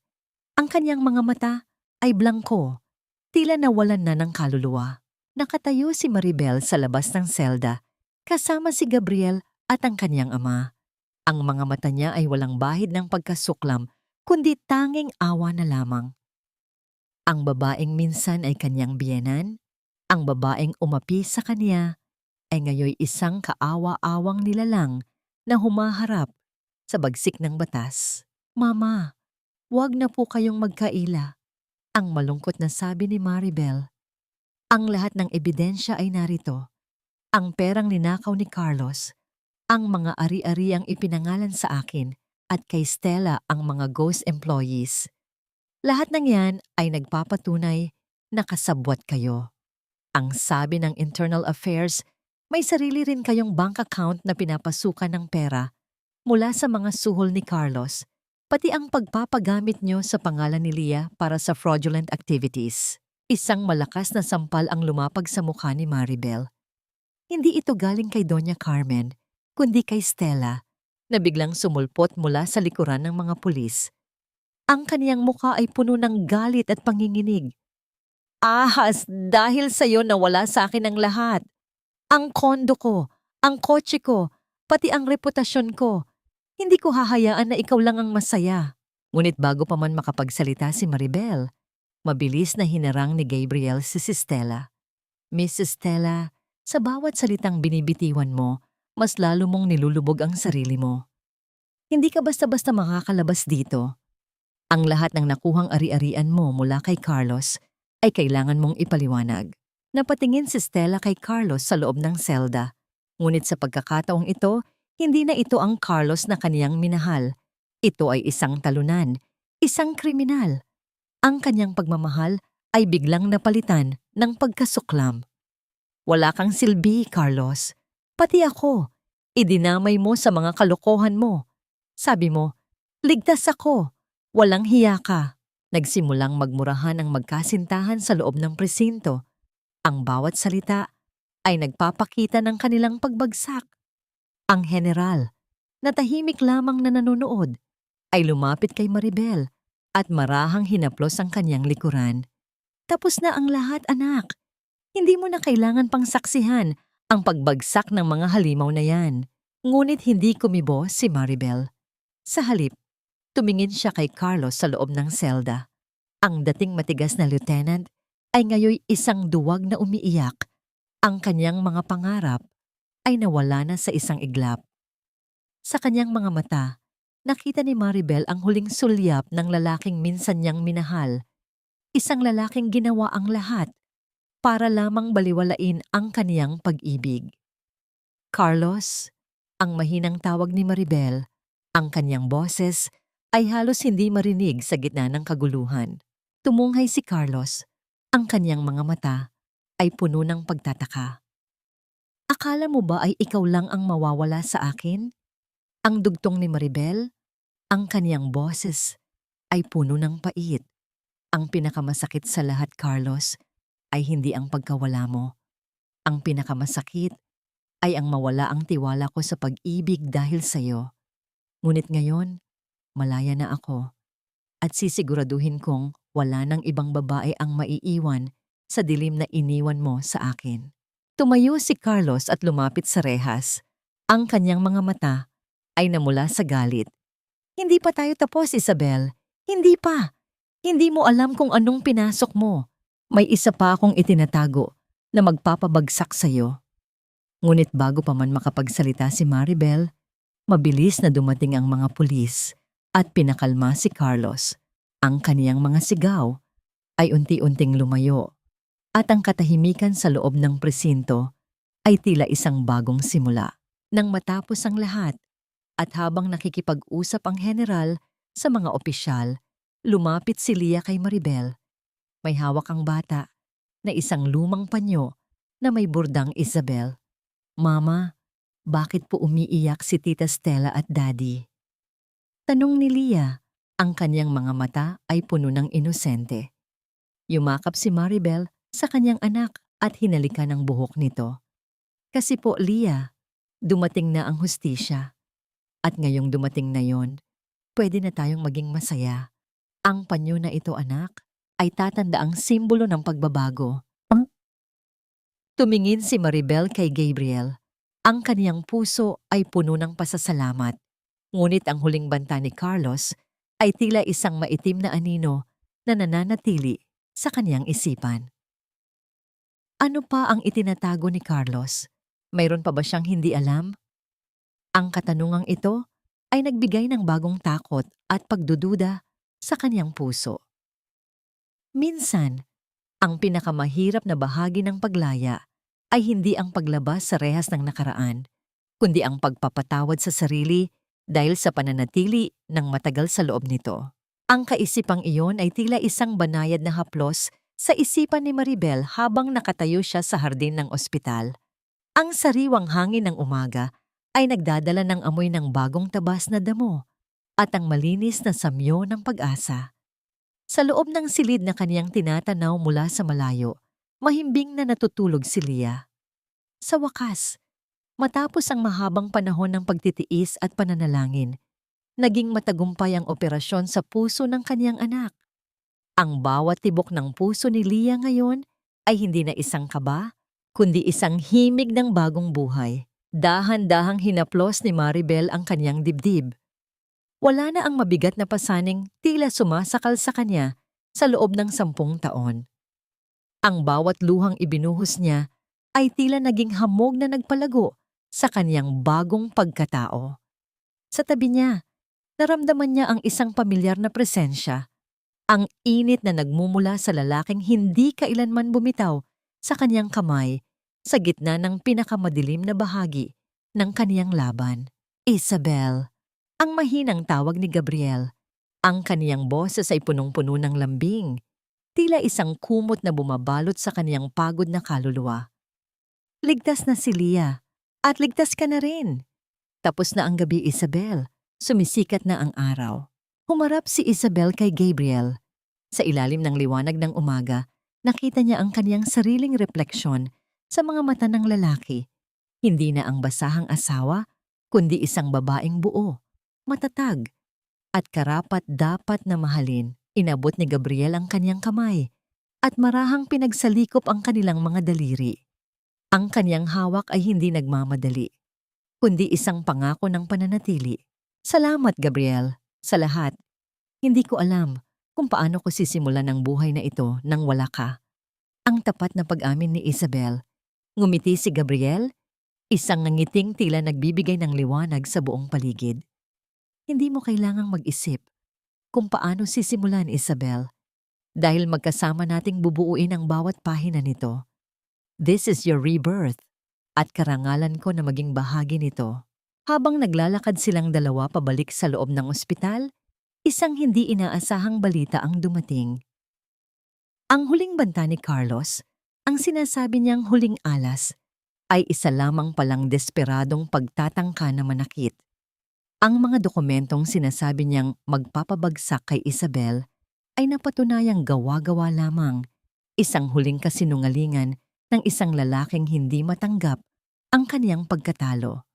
Ang kaniyang mga mata ay blangko, tila nawalan na ng kaluluwa. Nakatayo si Maribel sa labas ng selda, kasama si Gabriel at ang kaniyang ama. Ang mga mata niya ay walang bahid ng pagkasuklam, kundi tanging awa na lamang. Ang babaeng minsan ay kaniyang biyenan, ang babaeng umapi sa kaniya, ay ngayoy isang kaawa-awang nilalang na humaharap sa bagsik ng batas. "Mama, huwag na po kayong magkaila," ang malungkot na sabi ni Maribel. "Ang lahat ng ebidensya ay narito. Ang perang ninakaw ni Carlos, ang mga ari-ari ang ipinangalan sa akin at kay Stella ang mga ghost employees. Lahat ng yan ay nagpapatunay na kasabwat kayo. Ang sabi ng Internal Affairs, may sarili rin kayong bank account na pinapasukan ng pera mula sa mga suhol ni Carlos, pati ang pagpapagamit nyo sa pangalan ni Leah para sa fraudulent activities." Isang malakas na sampal ang lumapag sa mukha ni Maribel. Hindi ito galing kay Doña Carmen, kundi kay Stella, na biglang sumulpot mula sa likuran ng mga pulis. Ang kaniyang mukha ay puno ng galit at panginginig. "Ahas, dahil sa'yo nawala sa akin ang lahat. Ang kondo ko, ang kotse ko, pati ang reputasyon ko. Hindi ko hahayaan na ikaw lang ang masaya." Ngunit bago pa man makapagsalita si Maribel, mabilis na hinarang ni Gabriel si Stella. "Miss Stella, sa bawat salitang binibitiwan mo, mas lalo mong nilulubog ang sarili mo. Hindi ka basta-basta makakalabas dito. Ang lahat ng nakuhang ari-arian mo mula kay Carlos ay kailangan mong ipaliwanag." Napatingin si Stella kay Carlos sa loob ng selda. Ngunit sa pagkakataong ito, hindi na ito ang Carlos na kaniyang minahal. Ito ay isang talunan, isang kriminal. Ang kaniyang pagmamahal ay biglang napalitan ng pagkasuklam. "Wala kang silbi, Carlos. Pati ako. Idinamay mo sa mga kalokohan mo. Sabi mo, ligtas ako. Walang hiya ka." Nagsimulang magmurahan ang magkasintahan sa loob ng presinto. Ang bawat salita ay nagpapakita ng kanilang pagbagsak. Ang general, na tahimik lamang na nanonood, ay lumapit kay Maribel at marahang hinaplos ang kanyang likuran. "Tapos na ang lahat, anak. Hindi mo na kailangan pang saksihan ang pagbagsak ng mga halimaw na yan." Ngunit hindi kumibo si Maribel. Sa halip, tumingin siya kay Carlos sa loob ng selda. Ang dating matigas na lieutenant ay ngayoy isang duwag na umiiyak. Ang kanyang mga pangarap ay nawala na sa isang iglap. Sa kanyang mga mata, nakita ni Maribel ang huling sulyap ng lalaking minsan niyang minahal. Isang lalaking ginawa ang lahat para lamang baliwalain ang kaniyang pag-ibig. Carlos, ang mahinang tawag ni Maribel, ang kaniyang boses ay halos hindi marinig sa gitna ng kaguluhan. Tumunghay si Carlos, ang kaniyang mga mata ay puno ng pagtataka. Akala mo ba ay ikaw lang ang mawawala sa akin? Ang dugtong ni Maribel, ang kaniyang boses ay puno ng pait. Ang pinakamasakit sa lahat, Carlos, ay hindi ang pagkawala mo. Ang pinakamasakit ay ang mawala ang tiwala ko sa pag-ibig dahil sa'yo. Ngunit ngayon, malaya na ako at sisiguraduhin kong wala nang ibang babae ang maiiwan sa dilim na iniwan mo sa akin. Tumayo si Carlos at lumapit sa rehas. Ang kanyang mga mata ay namula sa galit. Hindi pa tayo tapos, Isabel. Hindi pa. Hindi mo alam kung anong pinasok mo. May isa pa akong itinatago na magpapabagsak sa'yo. Ngunit bago pa man makapagsalita si Maribel, mabilis na dumating ang mga pulis at pinakalma si Carlos. Ang kaniyang mga sigaw ay unti-unting lumayo at ang katahimikan sa loob ng presinto ay tila isang bagong simula. Nang matapos ang lahat at habang nakikipag-usap ang general sa mga opisyal, lumapit si Lia kay Maribel. May hawak ang bata na isang lumang panyo na may burdang Isabel. Mama, bakit po umiiyak si Tita Stella at Daddy? Tanong ni Lia, ang kanyang mga mata ay puno ng inosente. Yumakap si Maribel sa kanyang anak at hinalikan ang buhok nito. Kasi po, Lia, dumating na ang hustisya. At ngayong dumating na yon, pwede na tayong maging masaya. Ang panyo na ito, anak, ay tatanda ang simbolo ng pagbabago. Tumingin si Maribel kay Gabriel. Ang kaniyang puso ay puno ng pasasalamat. Ngunit ang huling banta ni Carlos ay tila isang maitim na anino na nananatili sa kaniyang isipan. Ano pa ang itinatago ni Carlos? Mayroon pa ba siyang hindi alam? Ang katanungang ito ay nagbigay ng bagong takot at pagdududa sa kaniyang puso. Minsan, ang pinakamahirap na bahagi ng paglaya ay hindi ang paglabas sa rehas ng nakaraan, kundi ang pagpapatawad sa sarili dahil sa pananatili ng matagal sa loob nito. Ang kaisipang iyon ay tila isang banayad na haplos sa isipan ni Maribel habang nakatayo siya sa hardin ng ospital. Ang sariwang hangin ng umaga ay nagdadala ng amoy ng bagong tabas na damo at ang malinis na samyo ng pag-asa. Sa loob ng silid na kaniyang tinatanaw mula sa malayo, mahimbing na natutulog si Lia. Sa wakas, matapos ang mahabang panahon ng pagtitiis at pananalangin, naging matagumpay ang operasyon sa puso ng kaniyang anak. Ang bawat tibok ng puso ni Lia ngayon ay hindi na isang kaba, kundi isang himig ng bagong buhay. Dahan-dahang hinaplos ni Maribel ang kaniyang dibdib. Wala na ang mabigat na pasaning tila sumasakal sa kanya sa loob ng 10 taon. Ang bawat luhang ibinuhos niya ay tila naging hamog na nagpalago sa kaniyang bagong pagkatao. Sa tabi niya, naramdaman niya ang isang pamilyar na presensya, ang init na nagmumula sa lalaking hindi kailanman bumitaw sa kaniyang kamay sa gitna ng pinakamadilim na bahagi ng kaniyang laban. Isabel, ang mahinang tawag ni Gabriel. Ang kaniyang boses ay punong-puno ng lambing, tila isang kumot na bumabalot sa kaniyang pagod na kaluluwa. Ligtas na si Lia, at ligtas ka na rin. Tapos na ang gabi, Isabel. Sumisikat na ang araw. Humarap si Isabel kay Gabriel. Sa ilalim ng liwanag ng umaga, nakita niya ang kaniyang sariling refleksyon sa mga mata ng lalaki. Hindi na ang basahang asawa, kundi isang babaeng buo, matatag, at karapat-dapat na mahalin. Inabot ni Gabriel ang kaniyang kamay, at marahang pinagsalikop ang kanilang mga daliri. Ang kaniyang hawak ay hindi nagmamadali, kundi isang pangako ng pananatili. Salamat, Gabriel, sa lahat. Hindi ko alam kung paano ko sisimulan ang buhay na ito nang wala ka. Ang tapat na pag-amin ni Isabel. Ngumiti si Gabriel, Isang ngiting tila nagbibigay ng liwanag sa buong paligid. Hindi mo kailangang mag-isip kung paano sisimulan, Isabel, dahil magkasama nating bubuuin ang bawat pahina nito. This is your rebirth, at karangalan ko na maging bahagi nito. Habang naglalakad silang dalawa pabalik sa loob ng ospital, isang hindi inaasahang balita ang dumating. Ang huling banta ni Carlos, ang sinasabi niyang huling alas, ay isa lamang palang desperadong pagtatangka na manakit. Ang mga dokumentong sinasabi niyang magpapabagsak kay Isabel ay napatunayang gawa-gawa lamang, isang huling kasinungalingan ng isang lalaking hindi matanggap ang kaniyang pagkatalo.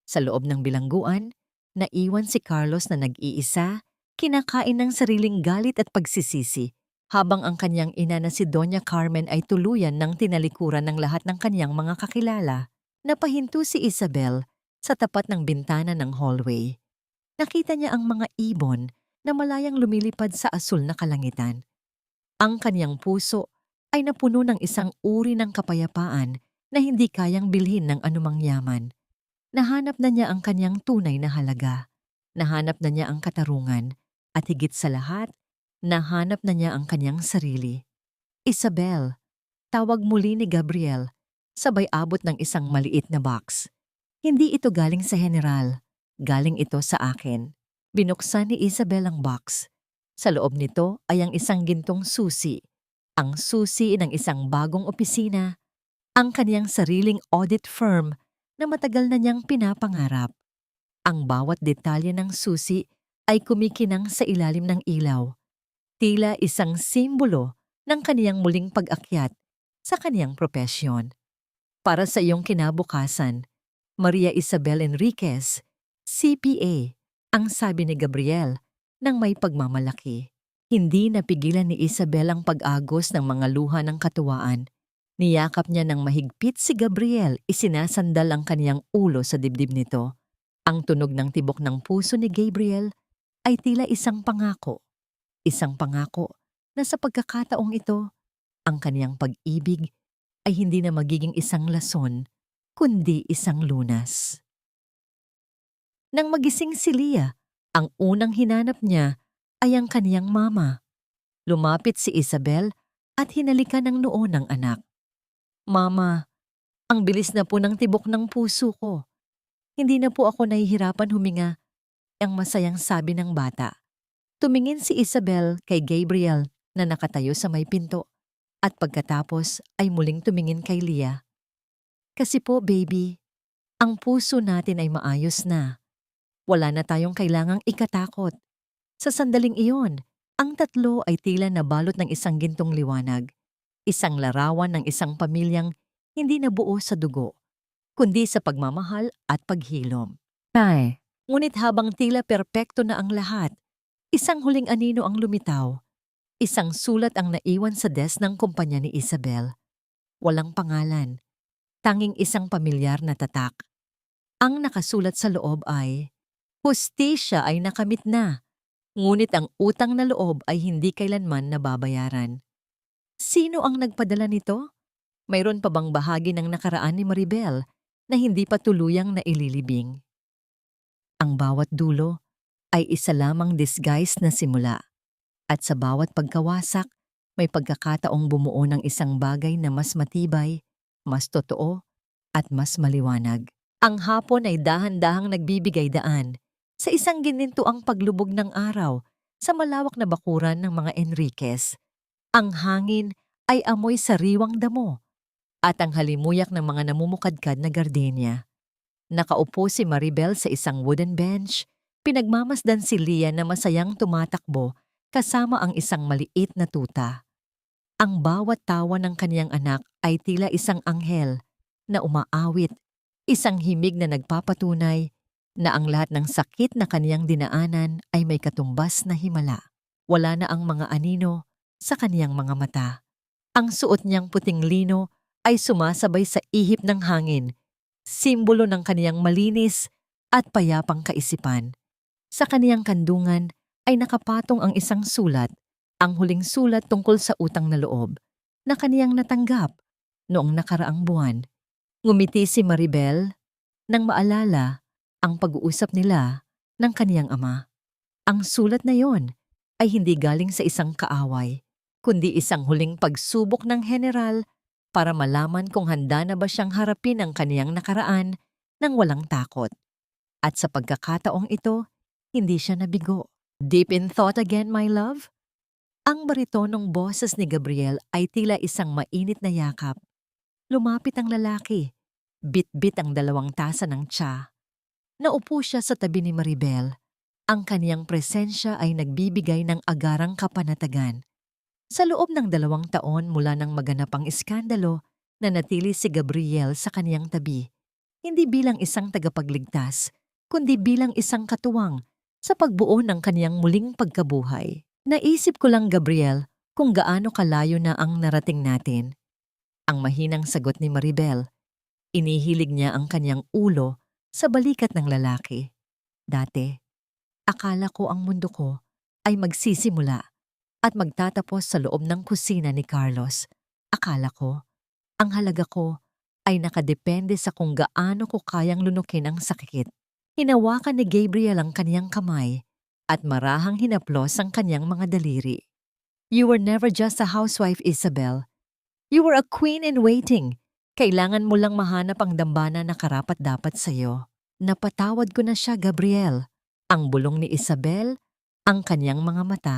Sa loob ng bilangguan, naiwan si Carlos na nag-iisa, kinakain ng sariling galit at pagsisisi, habang ang kanyang ina na si Doña Carmen ay tuluyan ng tinalikuran ng lahat ng kanyang mga kakilala. Napahinto si Isabel sa tapat ng bintana ng hallway. Nakita niya ang mga ibon na malayang lumilipad sa asul na kalangitan. Ang kanyang puso ay napuno ng isang uri ng kapayapaan na hindi kayang bilhin ng anumang yaman. Nahanap na niya ang kanyang tunay na halaga. Nahanap na niya ang katarungan. At higit sa lahat, nahanap na niya ang kanyang sarili. Isabel, tawag muli ni Gabriel, sabay abot ng isang maliit na box. Hindi ito galing sa general, galing ito sa akin. Binuksan ni Isabel ang box. Sa loob nito ay ang isang gintong susi. Ang susi ng isang bagong opisina, ang kaniyang sariling audit firm na matagal na niyang pinapangarap. Ang bawat detalye ng susi ay kumikinang sa ilalim ng ilaw. Tila isang simbolo ng kaniyang muling pag-akyat sa kaniyang propesyon. Para sa iyong kinabukasan, Maria Isabel Enriquez, CPA, ang sabi ni Gabriel nang may pagmamalaki. Hindi napigilan ni Isabel ang pag-agos ng mga luha ng katuwaan. Niyakap niya ng mahigpit si Gabriel, isinasandal ang kaniyang ulo sa dibdib nito. Ang tunog ng tibok ng puso ni Gabriel ay tila isang pangako. Isang pangako na sa pagkakataong ito, ang kaniyang pag-ibig ay hindi na magiging isang lason, kundi isang lunas. Nang magising si Leah, ang unang hinanap niya ay ang kaniyang mama. Lumapit si Isabel at hinalikan ng noo ng anak. Mama, ang bilis na po ng tibok ng puso ko. Hindi na po ako nahihirapan huminga, ang masayang sabi ng bata. Tumingin si Isabel kay Gabriel na nakatayo sa may pinto at pagkatapos ay muling tumingin kay Leah. Kasi po, baby, ang puso natin ay maayos na. Wala na tayong kailangang ikatakot. Sa sandaling iyon, ang tatlo ay tila nabalot ng isang gintong liwanag. Isang larawan ng isang pamilyang hindi nabuo sa dugo, kundi sa pagmamahal at paghilom. Tay, ngunit habang tila perpekto na ang lahat, isang huling anino ang lumitaw. Isang sulat ang naiwan sa desk ng kumpanya ni Isabel. Walang pangalan, tanging isang pamilyar na tatak. Ang nakasulat sa loob ay, hustisya ay nakamit na, ngunit ang utang na loob ay hindi kailanman nababayaran. Sino ang nagpadala nito? Mayroon pa bang bahagi ng nakaraan ni Maribel na hindi pa tuluyang naililibing? Ang bawat dulo ay isa lamang disguise na simula. At sa bawat pagkawasak, may pagkakataong bumuo ng isang bagay na mas matibay, mas totoo, at mas maliwanag. Ang hapon ay dahan-dahang nagbibigay daan sa isang ginintuang paglubog ng araw sa malawak na bakuran ng mga Enriquez. Ang hangin ay amoy sariwang damo at ang halimuyak ng mga namumukadkad na gardenia. Nakaupo si Maribel sa isang wooden bench, pinagmamasdan si Leah na masayang tumatakbo kasama ang isang maliit na tuta. Ang bawat tawa ng kaniyang anak ay tila isang anghel na umaawit, isang himig na nagpapatunay na ang lahat ng sakit na kaniyang dinaanan ay may katumbas na himala. Wala na ang mga anino sa kaniyang mga mata. Ang suot niyang puting lino ay sumasabay sa ihip ng hangin, simbolo ng kaniyang malinis at payapang kaisipan. Sa kaniyang kandungan ay nakapatong ang isang sulat, ang huling sulat tungkol sa utang na loob, na kaniyang natanggap noong nakaraang buwan. Ngumiti si Maribel nang maalala ang pag-uusap nila ng kaniyang ama. Ang sulat na yon ay hindi galing sa isang kaaway, kundi isang huling pagsubok ng general para malaman kung handa na ba siyang harapin ang kaniyang nakaraan ng walang takot. At sa pagkakataong ito, hindi siya nabigo. Deep in thought again, my love? Ang baritonong boses ni Gabriel ay tila isang mainit na yakap. Lumapit ang lalaki. Bit-bit ang 2 tasa ng tsa. Naupo siya sa tabi ni Maribel. Ang kaniyang presensya ay nagbibigay ng agarang kapanatagan. Sa loob ng 2 taon mula nang maganap ang iskandalo, nanatili si Gabriel sa kaniyang tabi. Hindi bilang isang tagapagligtas, kundi bilang isang katuwang sa pagbuo ng kaniyang muling pagkabuhay. Naisip ko lang, Gabriel, kung gaano kalayo na ang narating natin. Ang mahinang sagot ni Maribel. Inihilig niya ang kanyang ulo sa balikat ng lalaki. Dati, akala ko ang mundo ko ay magsisimula at magtatapos sa loob ng kusina ni Carlos. Akala ko, ang halaga ko ay nakadepende sa kung gaano ko kayang lunukin ang sakit. Hinawakan ni Gabriel ang kaniyang kamay at marahang hinaplos ang kaniyang mga daliri. You were never just a housewife, Isabel. You were a queen in waiting. Kailangan mo lang mahanap ang dambana na karapat-dapat sa'yo. Napatawad ko na siya, Gabriel. Ang bulong ni Isabel, ang kaniyang mga mata,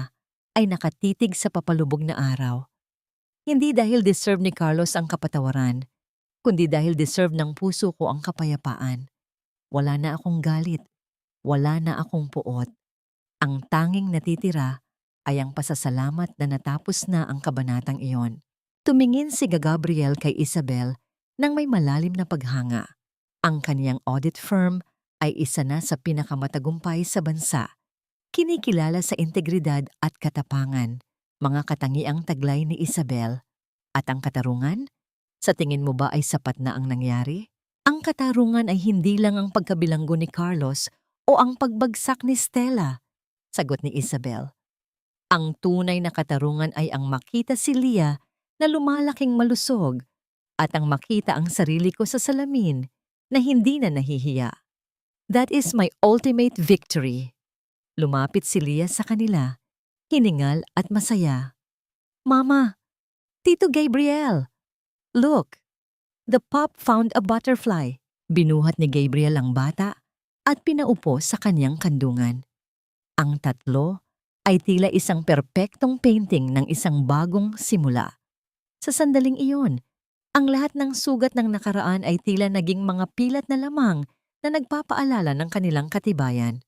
ay nakatitig sa papalubog na araw. Hindi dahil deserve ni Carlos ang kapatawaran, kundi dahil deserve ng puso ko ang kapayapaan. Wala na akong galit. Wala na akong puot. Ang tanging natitira ay ang pasasalamat na natapos na ang kabanatang iyon. Tumingin si Gabriel kay Isabel nang may malalim na paghanga. Ang kaniyang audit firm ay isa na sa pinakamatagumpay sa bansa. Kinikilala sa integridad at katapangan, mga katangiang taglay ni Isabel. At ang katarungan? Sa tingin mo ba ay sapat na ang nangyari? Ang katarungan ay hindi lang ang pagkabilanggo ni Carlos o ang pagbagsak ni Stella, sagot ni Isabel. Ang tunay na katarungan ay ang makita si Leah na lumalaking malusog at ang makita ang sarili ko sa salamin na hindi na nahihiya. That is my ultimate victory. Lumapit si Leah sa kanila, hiningal at masaya. Mama, Tito Gabriel, look! The pup found a butterfly. Binuhat ni Gabriel ang bata at pinaupo sa kanyang kandungan. Ang tatlo ay tila isang perpektong painting ng isang bagong simula. Sa sandaling iyon, ang lahat ng sugat ng nakaraan ay tila naging mga pilat na lamang na nagpapaalala ng kanilang katibayan.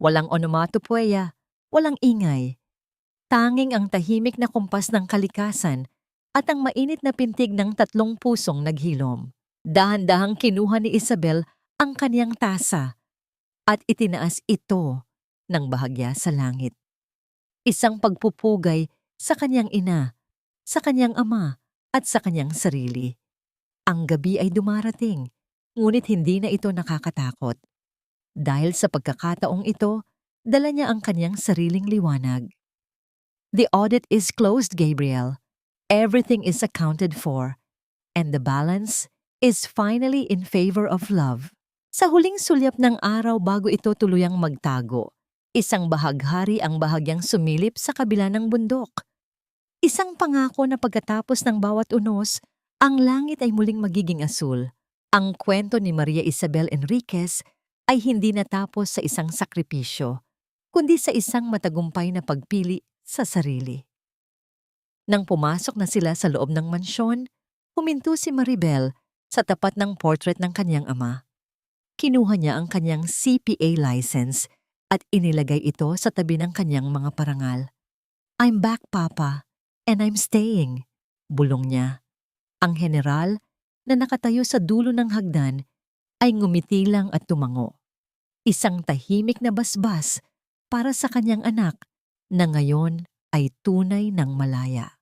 Walang onomatopoeia, walang ingay. Tanging ang tahimik na kumpas ng kalikasan at ang mainit na pintig ng 3 pusong naghilom. Dahan-dahang kinuha ni Isabel ang kaniyang tasa at itinaas ito ng bahagya sa langit. Isang pagpupugay sa kaniyang ina, sa kaniyang ama at sa kaniyang sarili. Ang gabi ay dumarating, ngunit hindi na ito nakakatakot. Dahil sa pagkakataong ito, dala niya ang kaniyang sariling liwanag. The audit is closed, Gabriel. Everything is accounted for, and the balance is finally in favor of love. Sa huling sulyap ng araw bago ito tuluyang magtago, isang bahaghari ang bahagyang sumilip sa kabila ng bundok. Isang pangako na pagkatapos ng bawat unos, ang langit ay muling magiging asul. Ang kwento ni Maria Isabel Enriquez ay hindi natapos sa isang sakripisyo, kundi sa isang matagumpay na pagpili sa sarili. Nang pumasok na sila sa loob ng mansyon, huminto si Maribel sa tapat ng portrait ng kanyang ama. Kinuha niya ang kanyang CPA license at inilagay ito sa tabi ng kanyang mga parangal. I'm back, Papa, and I'm staying, bulong niya. Ang general na nakatayo sa dulo ng hagdan ay ngumiti lang at tumango. Isang tahimik na basbas para sa kanyang anak na ngayon ay tunay ng malaya.